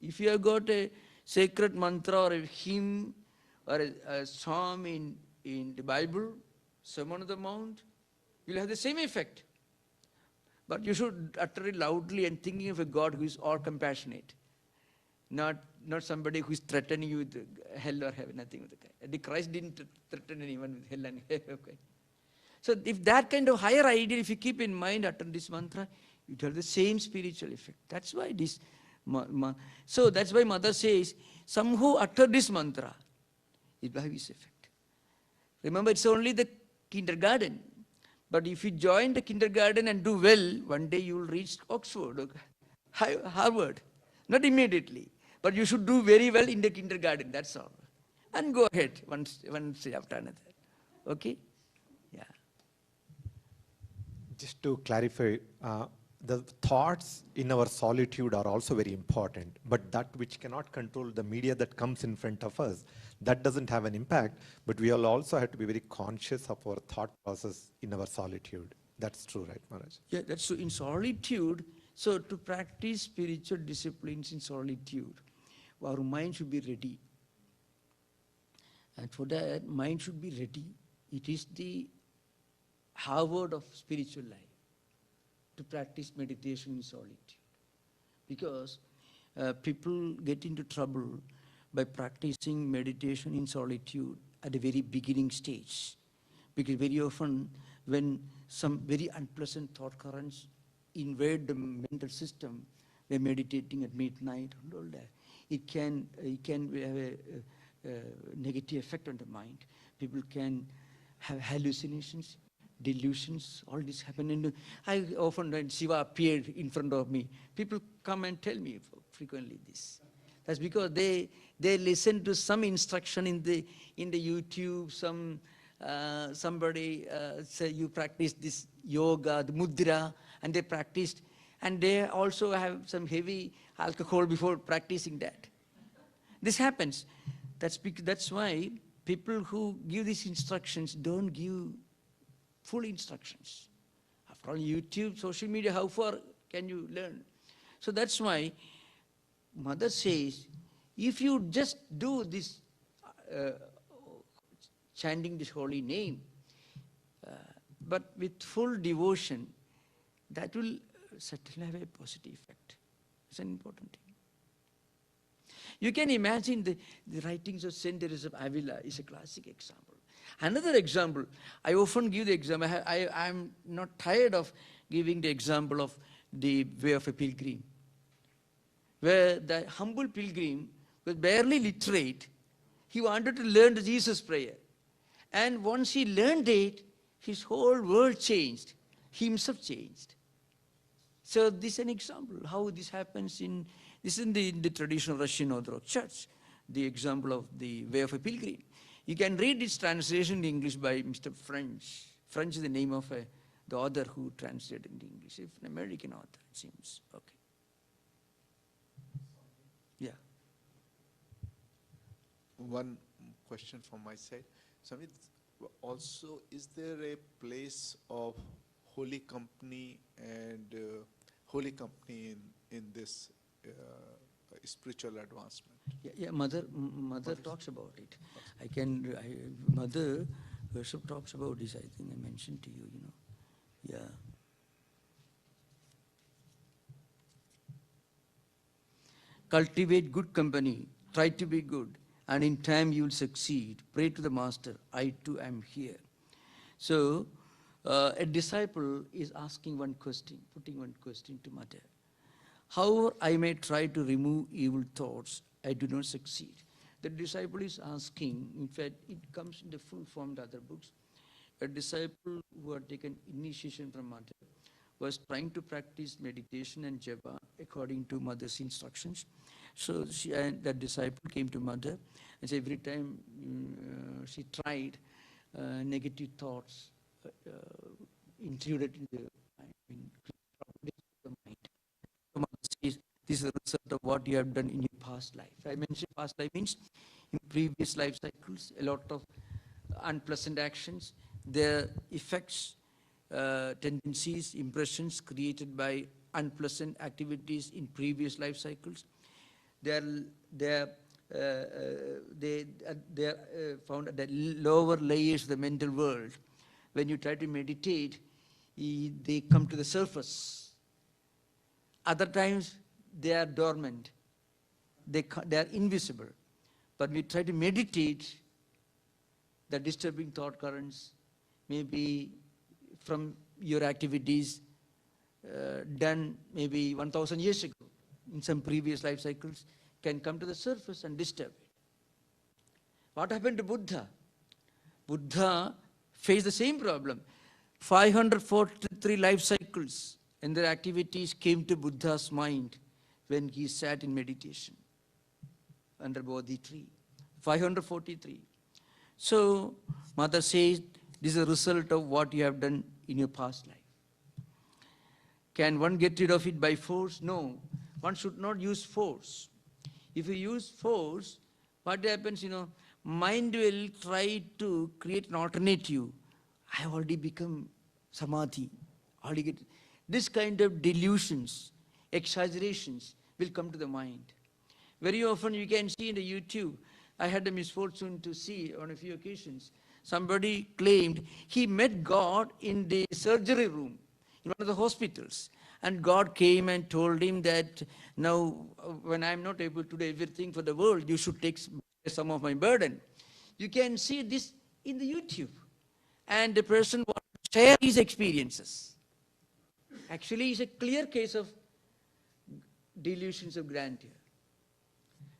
If you have got a sacred mantra or a hymn or a psalm in the Bible, Sermon on the Mount, you'll have the same effect. But you should utter it loudly and thinking of a God who is all compassionate. Not somebody who is threatening you with hell or heaven, nothing of the kind. The Christ didn't threaten anyone with hell and heaven. Okay. So if that kind of higher ideal, if you keep in mind, utter this mantra, it will have the same spiritual effect. That's why this, so that's why Mother says, some who utter this mantra, it will have its effect. Remember, it's only the kindergarten. But if you join the kindergarten and do well, one day you will reach Oxford, okay? Harvard. Not immediately. But you should do very well in the kindergarten, that's all. And go ahead, one after another. Okay? Yeah. Just to clarify, the thoughts in our solitude are also very important, but that which cannot control the media that comes in front of us, that doesn't have an impact, but we will also have to be very conscious of our thought process in our solitude. That's true, right, Maharaj? Yeah, that's true. In solitude, so to practice spiritual disciplines in solitude, our mind should be ready. And for that, mind should be ready. It is the Harvard of spiritual life, to practice meditation in solitude. Because people get into trouble by practicing meditation in solitude at the very beginning stage. Because very often when some very unpleasant thought currents invade the mental system, they're meditating at midnight and all that. It can have a negative effect on the mind. People can have hallucinations, delusions, all this happen. And I often, when Shiva appeared in front of me, people come and tell me frequently this. That's because they listen to some instruction in the YouTube, somebody say you practice this yoga, the mudra, and they practiced, and they also have some heavy alcohol before practicing that. This happens. That's why people who give these instructions don't give full instructions. After all, YouTube, social media, how far can you learn? So that's why Mother says, if you just do this, chanting this holy name, but with full devotion, that will certainly have a positive effect. It's an important thing. You can imagine the writings of Saint Teresa of Avila is a classic example. Another example, I often give the example, I'm not tired of giving the example of the way of a pilgrim, where the humble pilgrim was barely literate. He wanted to learn the Jesus prayer. And once he learned it, his whole world changed. He himself changed. So this is an example how this happens in the traditional Russian Orthodox Church, the example of the way of a pilgrim. You can read its translation in English by Mr. French. French is the name of the author who translated into English. An American author, it seems. Okay. Yeah. One question from my side. Swami, also, is there a place of holy company and holy company in this spiritual advancement? Yeah, Mother talks about it. Mother herself talks about this, I think I mentioned to you, Yeah. Cultivate good company, try to be good, and in time you will succeed. Pray to the Master, I too am here. So, a disciple is asking one question, putting one question to Mother. However I may try to remove evil thoughts, I do not succeed. The disciple is asking, in fact, it comes in the full form in the other books. A disciple who had taken initiation from Mother was trying to practice meditation and japa according to Mother's instructions. So that disciple came to Mother, and every time she tried, negative thoughts intruded in the mind. So Mother says, this is a result of what you have done in your past life. I mentioned past life means in previous life cycles, a lot of unpleasant actions, their effects, tendencies, impressions created by unpleasant activities in previous life cycles. They are found at the lower layers of the mental world. When you try to meditate, they come to the surface. Other times, they are dormant. They are invisible. But when you try to meditate, the disturbing thought currents may be from your activities done maybe 1,000 years ago in some previous life cycles can come to the surface and disturb it. What happened to Buddha? Buddha faced the same problem. 543 life cycles and their activities came to Buddha's mind when he sat in meditation under Bodhi tree. 543. So, Mother says, this is a result of what you have done in your past life. Can one get rid of it by force? No. One should not use force. If you use force, what happens, mind will try to create an alternative. I have already become samadhi. This kind of delusions, exaggerations will come to the mind. Very often you can see in the YouTube, I had the misfortune to see on a few occasions, somebody claimed he met God in the surgery room in one of the hospitals. And God came and told him that, now when I'm not able to do everything for the world, you should take some of my burden. You can see this in the YouTube. And the person wants to share his experiences. Actually, it's a clear case of delusions of grandeur.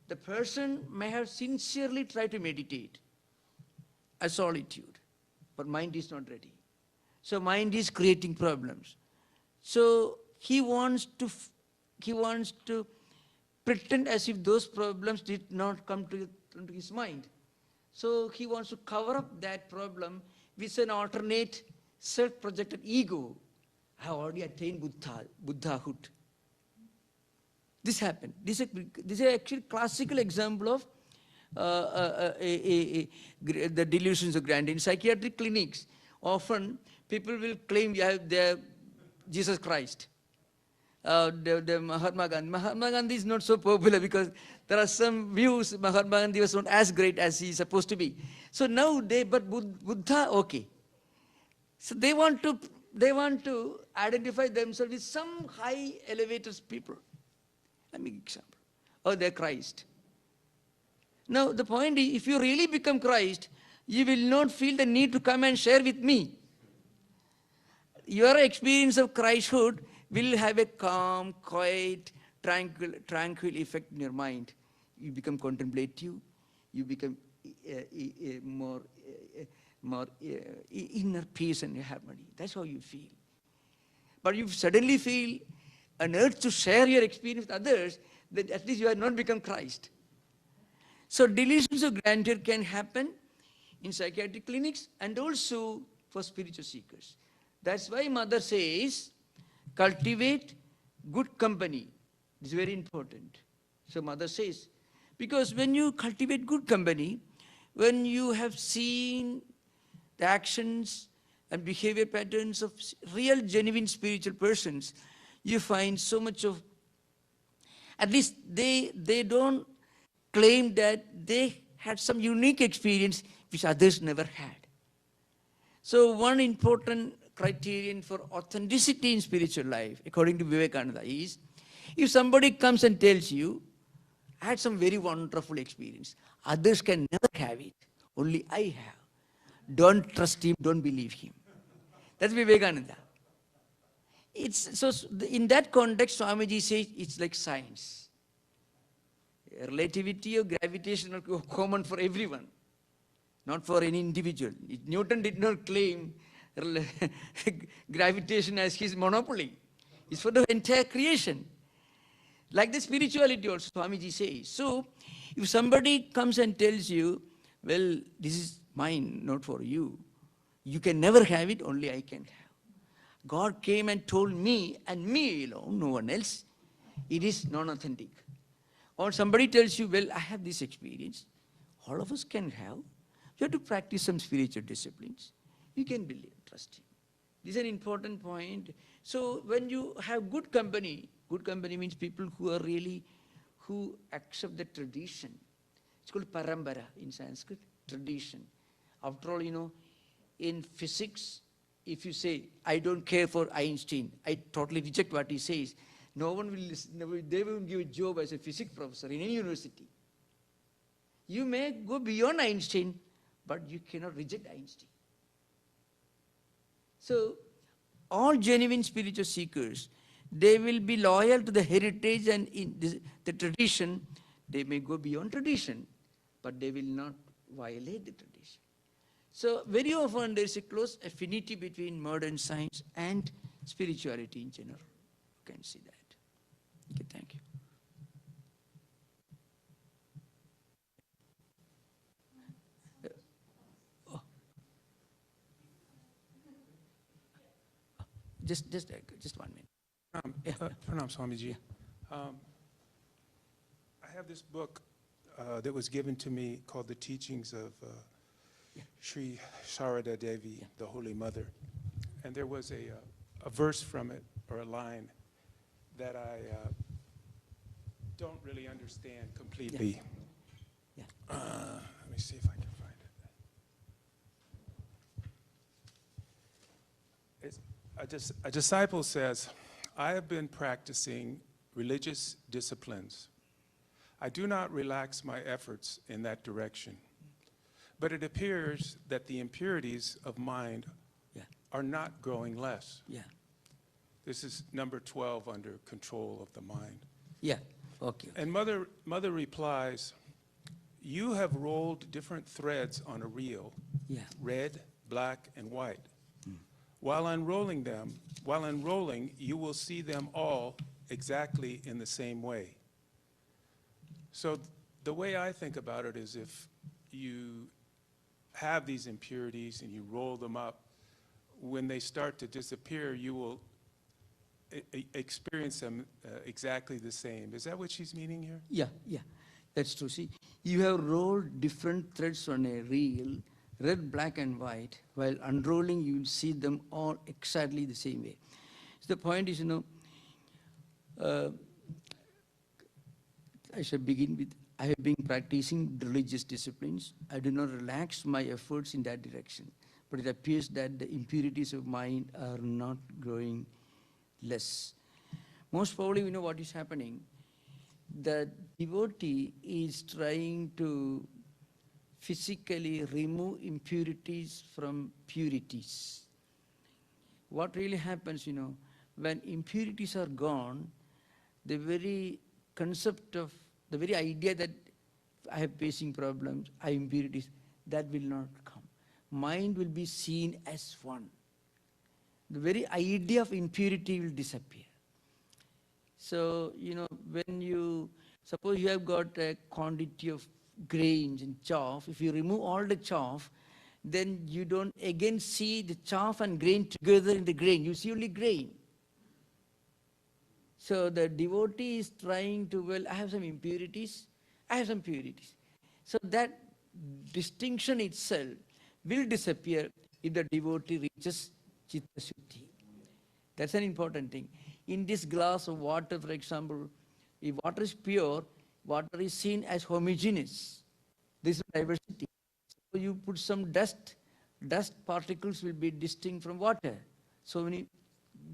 The person may have sincerely tried to meditate a solitude, but mind is not ready. So mind is creating problems. So he wants to pretend as if those problems did not come to his mind. So he wants to cover up that problem with an alternate self-projected ego. I have already attained Buddhahood. This happened. This is actually classical example of the delusions of grandeur. In psychiatric clinics, often people will claim they are Jesus Christ. The Mahatma Gandhi. Mahatma Gandhi is not so popular because there are some views Mahatma Gandhi was not as great as he is supposed to be. So now but Buddha, okay. So they want to identify themselves with some high elevated people. Let me give an example. Or they're Christ. Now the point is, if you really become Christ, you will not feel the need to come and share with me. Your experience of Christhood will have a calm, quiet, tranquil effect in your mind. You become contemplative. You become more inner peace and harmony. That's how you feel. But you suddenly feel an urge to share your experience with others, then at least you have not become Christ. So delusions of grandeur can happen in psychiatric clinics and also for spiritual seekers. That's why Mother says, cultivate good company. It's very important. So Mother says, because when you cultivate good company, when you have seen the actions and behavior patterns of real, genuine spiritual persons, you find so much of, at least they don't claim that they had some unique experience which others never had. So one important criterion for authenticity in spiritual life, according to Vivekananda, is if somebody comes and tells you, I had some very wonderful experience, others can never have it, only I have. Don't trust him, don't believe him. That's Vivekananda. So in that context, Swamiji says it's like science. Relativity or gravitation are common for everyone, not for any individual. Newton did not claim gravitation as his monopoly. It's for the entire creation. Like the spirituality also, Swamiji says. So, if somebody comes and tells you, well, this is mine, not for you, you can never have it, only I can have. God came and told me, and me alone, no one else, it is non-authentic. Or somebody tells you, well, I have this experience, all of us can have. You have to practice some spiritual disciplines. You can believe, trust him. This is an important point. So when you have good company means people who are really, who accept the tradition. It's called parambara in Sanskrit, tradition. After all, in physics, if you say, I don't care for Einstein, I totally reject what he says, no one will listen, they won't give a job as a physics professor in any university. You may go beyond Einstein, but you cannot reject Einstein. So, all genuine spiritual seekers, they will be loyal to the heritage and in the tradition. They may go beyond tradition, but they will not violate the tradition. So very often there is a close affinity between modern science and spirituality in general. You can see that. Okay, thank you. Oh. Just 1 minute. Pranam Swamiji. I have this book that was given to me called The Teachings of Sri Sarada Devi, the Holy Mother. And there was a verse from it, or a line, that I don't really understand completely. Yeah. Let me see if I can find it. A disciple says, I have been practicing religious disciplines. I do not relax my efforts in that direction. But it appears that the impurities of mind are not growing less. Yeah. This is number 12 under control of the mind. Yeah. Okay. And mother replies, you have rolled different threads on a reel, red, black, and white. While unrolling, you will see them all exactly in the same way. So the way I think about it is, if you have these impurities and you roll them up, when they start to disappear, you will experience them exactly the same. Is that what she's meaning here? Yeah. That's true. See, you have rolled different threads on a reel, red, black, and white. While unrolling, you will see them all exactly the same way. So the point is, I shall begin with, I have been practicing religious disciplines. I do not relax my efforts in that direction. But it appears that the impurities of mind are not growing less. Most probably, we know what is happening. The devotee is trying to physically remove impurities from purities. What really happens, when impurities are gone, the very concept of, the very idea that I have facing problems, I have impurities, that will not come. Mind will be seen as one. The very idea of impurity will disappear. So, when you, suppose you have got a quantity of grains and chaff, if you remove all the chaff, then you don't again see the chaff and grain together in the grain. You see only grain. So the devotee is trying to, well, I have some impurities, I have some purities. So that distinction itself will disappear if the devotee reaches Chitta Shuddhi. That's an important thing. In this glass of water, for example, if water is pure, water is seen as homogeneous. This is diversity. So you put some dust particles will be distinct from water. So many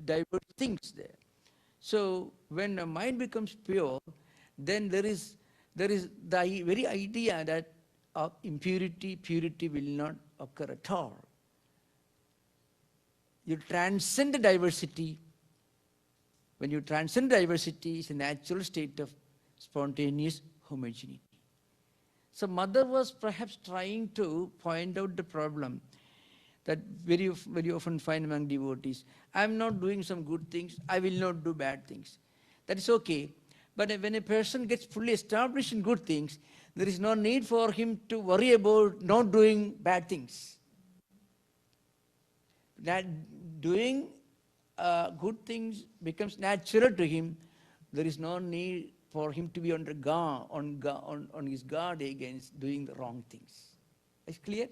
diverse things there. So when the mind becomes pure, then there is the very idea that of purity will not occur at all. You transcend the diversity. When you transcend diversity, it's a natural state of spontaneous homogeneity. So mother was perhaps trying to point out the problem that very often find among devotees. I'm not doing some good things, I will not do bad things. That is okay. But when a person gets fully established in good things, there is no need for him to worry about not doing bad things. That doing good things becomes natural to him. There is no need for him to be on his guard against doing the wrong things. Is it clear?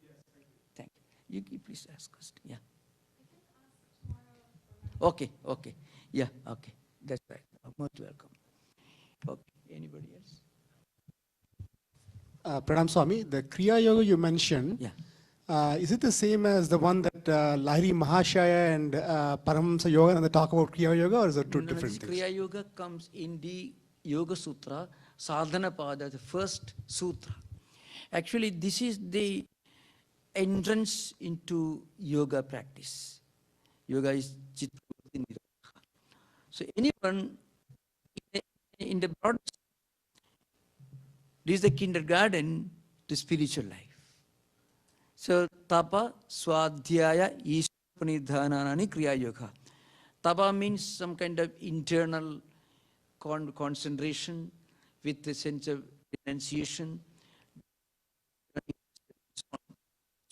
Yes, thank you. Thank you. You please ask question. Yeah. I can Okay, okay. Yeah, okay. That's right. Most welcome. Okay, anybody else? Pranam Swami, the Kriya Yoga you mentioned, Yeah. is it the same as the one that Lahiri Mahashaya and Paramahamsa Yogananda talk about Kriya Yoga, or is it two No, different this things? Kriya Yoga comes in the Yoga Sutra, Sadhana Pada, the first sutra. Actually, this is the entrance into yoga practice. Yoga is Chitta Vritti Nirodha. So anyone in the broad, this is the kindergarten to spiritual life. So tapa, swadhyaya, ishpanidhananani kriya yoga. Tapa means some kind of internal concentration with a sense of renunciation.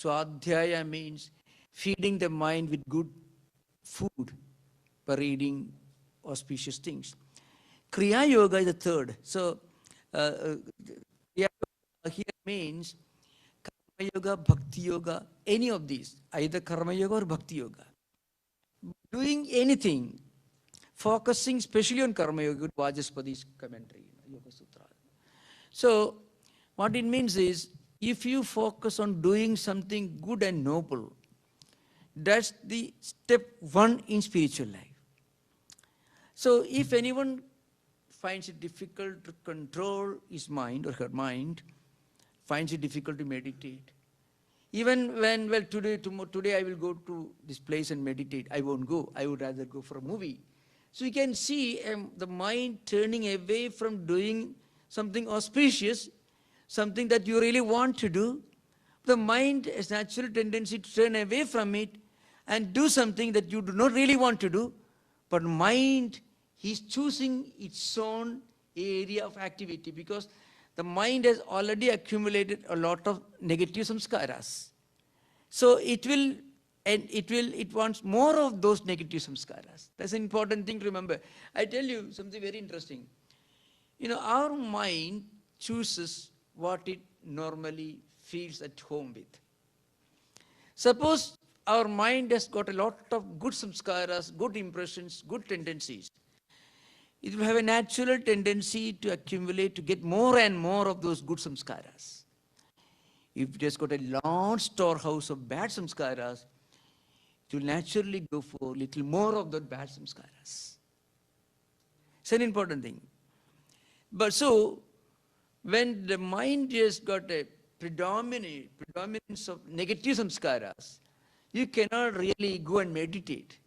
Swadhyaya means feeding the mind with good food by reading auspicious things. Kriya Yoga is the third. So, Kriya Yoga here means Karma Yoga, Bhakti Yoga, any of these, either Karma Yoga or Bhakti Yoga. Doing anything, focusing especially on Karma Yoga, Vajaspati's commentary, Yoga Sutra. So, what it means is, if you focus on doing something good and noble, that's the step one in spiritual life. So if anyone finds it difficult to control his mind or her mind, finds it difficult to meditate, even when, well, today I will go to this place and meditate, I won't go. I would rather go for a movie. So you can see the mind turning away from doing something auspicious, something that you really want to do. The mind has natural tendency to turn away from it and do something that you do not really want to do. But mind is choosing its own area of activity because the mind has already accumulated a lot of negative samskaras. So it wants more of those negative samskaras. That's an important thing to remember. I tell you something very interesting. You know, our mind chooses what it normally feels at home with. Suppose our mind has got a lot of good samskaras, good impressions, good tendencies. It will have a natural tendency to accumulate, to get more and more of those good samskaras. If it has got a large storehouse of bad samskaras, it will naturally go for a little more of the bad samskaras. It's an important thing. But so, when the mind has got a predominance of negative samskaras, you cannot really go and meditate.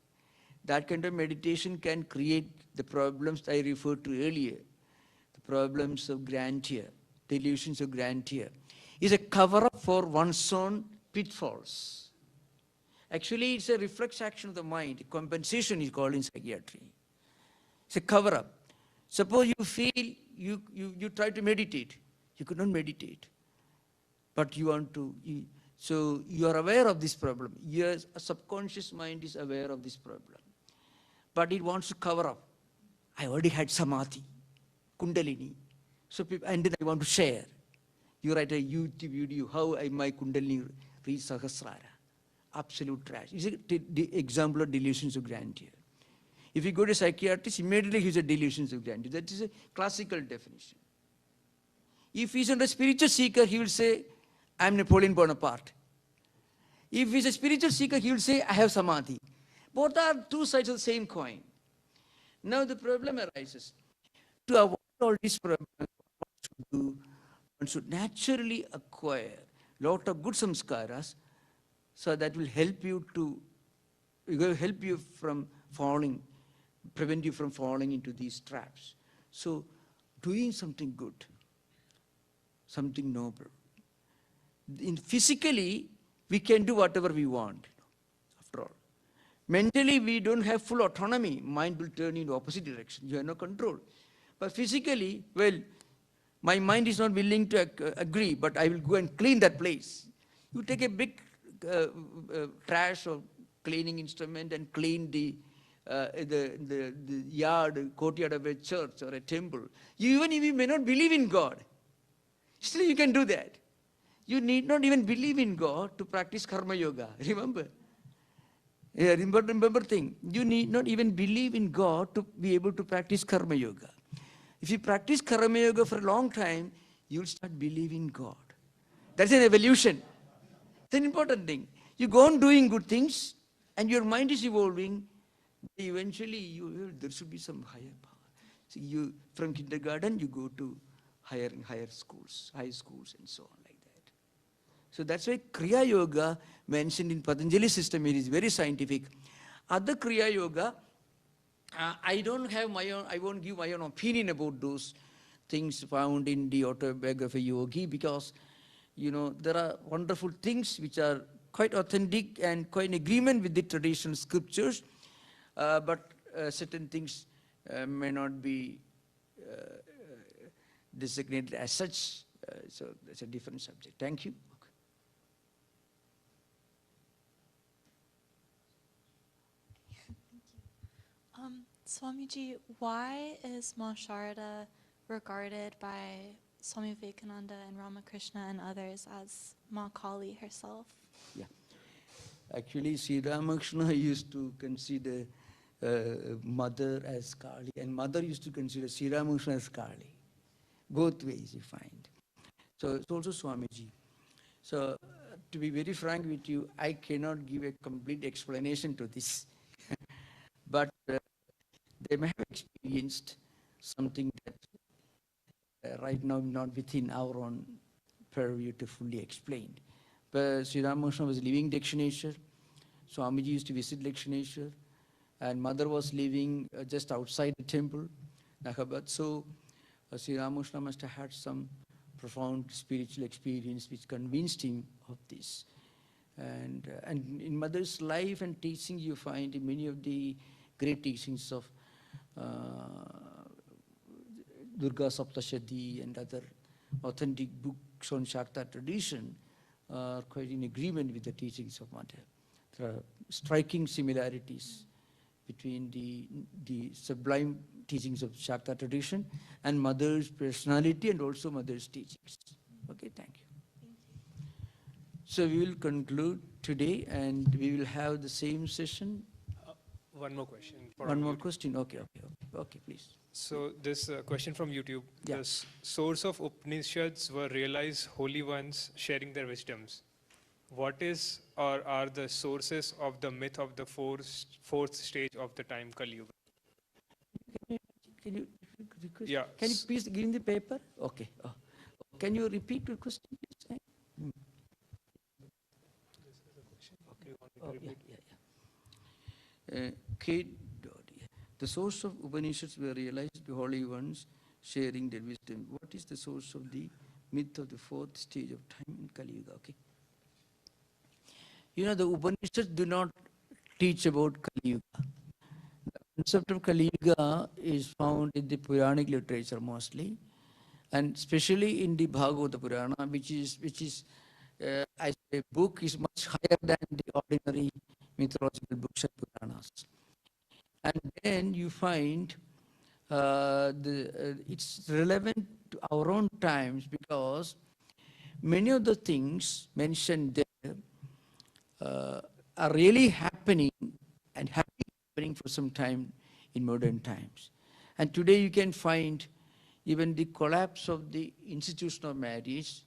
That kind of meditation can create the problems I referred to earlier, the problems of grandeur, delusions of grandeur. It's a cover-up for one's own pitfalls. Actually, it's a reflex action of the mind. Compensation is called in psychiatry. It's a cover-up. Suppose you feel you try to meditate. You could not meditate. But you want to, so you are aware of this problem. Your subconscious mind is aware of this problem. But it wants to cover up. I already had samadhi, kundalini. So people, and then I want to share. You write a YouTube video, how my kundalini reached Sahasrara. Absolute trash. It's the example of delusions of grandeur. If you go to a psychiatrist, immediately he's a delusions of grandeur. That is a classical definition. If he's a spiritual seeker, he will say, I'm Napoleon Bonaparte. If he's a spiritual seeker, he will say, I have samadhi. Both are two sides of the same coin. Now the problem arises. To avoid all these problems, one should naturally acquire a lot of good samskaras, so that will help you from falling, prevent you from falling into these traps. So doing something good, something noble. Physically, we can do whatever we want, after all. Mentally, we don't have full autonomy. Mind will turn in the opposite direction. You have no control. But physically, well, my mind is not willing to agree, but I will go and clean that place. You take a big trash or cleaning instrument and clean the courtyard of a church or a temple. Even if you may not believe in God, still you can do that. You need not even believe in God to practice karma yoga. Remember, Yeah, remember thing, you need not even believe in God to be able to practice Karma Yoga. If you practice Karma Yoga for a long time, you'll start believing God. That's an evolution. It's an important thing. You go on doing good things, and your mind is evolving. Eventually, there should be some higher power. So you, from kindergarten, you go to higher and higher schools, high schools, and so on like that. So that's why Kriya Yoga mentioned in Patanjali system, it is very scientific. Other Kriya Yoga, I won't give my own opinion about those things found in the autobiography of Yogi, because, there are wonderful things which are quite authentic and quite in agreement with the traditional scriptures, but certain things may not be designated as such. So that's a different subject. Thank you. Swamiji, why is Ma Sharada regarded by Swami Vivekananda and Ramakrishna and others as Ma Kali herself? Yeah. Actually, Sri Ramakrishna used to consider mother as Kali, and mother used to consider Sri Ramakrishna as Kali. Both ways you find. So it's also Swamiji. So to be very frank with you, I cannot give a complete explanation to this. But they may have experienced something that right now not within our own purview to fully explain. But Sri Ramakrishna was living Dakshineshwar. Swamiji used to visit Dakshineshwar, and mother was living just outside the temple, Nahabad. So Sri Ramakrishna must have had some profound spiritual experience which convinced him of this. And in mother's life and teaching, you find in many of the great teachings of Durga Saptashadi and other authentic books on Shakta tradition are quite in agreement with the teachings of mother. There are striking similarities between the sublime teachings of Shakta tradition and mother's personality and also mother's teachings. Okay, thank you. So we will conclude today, and we will have the same session. One more question. One more question? Okay, please. So this question from YouTube. Yeah. The source of Upanishads were realized holy ones sharing their wisdoms. What is or are the sources of the myth of the fourth stage of the time Kali Yuga? Can you request? Yeah. Can you please give me the paper? Okay. Can you repeat your question, please? The source of Upanishads were realized by holy ones sharing their wisdom. What is the source of the myth of the fourth stage of time in Kali Yuga? Okay. The Upanishads do not teach about Kali Yuga. The concept of Kali Yuga is found in the Puranic literature mostly, and especially in the Bhagavata Purana, which is as a book is much higher than the ordinary mythological books and Puranas. And then you find it's relevant to our own times, because many of the things mentioned there are really happening and have been happening for some time in modern times. And today you can find even the collapse of the institution of marriage,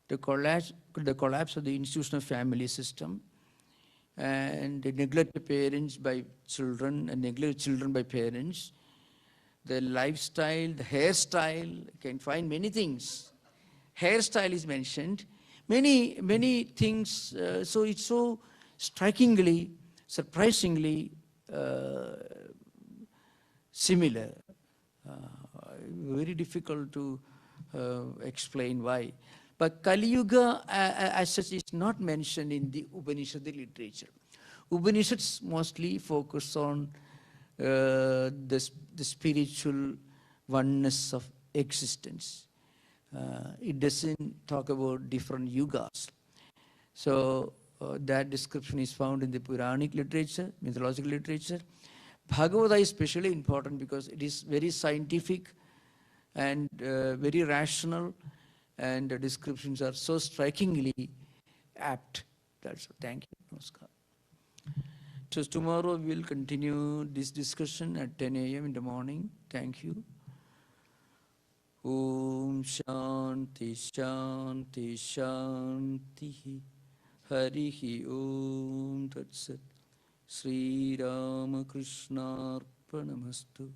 the collapse of the institutional family system, and the neglect of parents by children and neglect of children by parents, the lifestyle, the hairstyle, you can find many things. Hairstyle is mentioned, many things. So it's so strikingly, surprisingly similar. Very difficult to explain why. But Kali Yuga as such is not mentioned in the Upanishadic literature. Upanishads mostly focus on the spiritual oneness of existence. It doesn't talk about different yugas. So that description is found in the Puranic literature, mythological literature. Bhagavata is especially important because it is very scientific and very rational, and the descriptions are so strikingly apt. That's all. Thank you. Namaskar. So tomorrow we will continue this discussion at 10 a.m. in the morning. Thank you. Om Shanti Shanti Shanti Harihi Om Tat Sat Sri Ramakrishna Arpanamastu.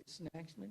Snacks, man.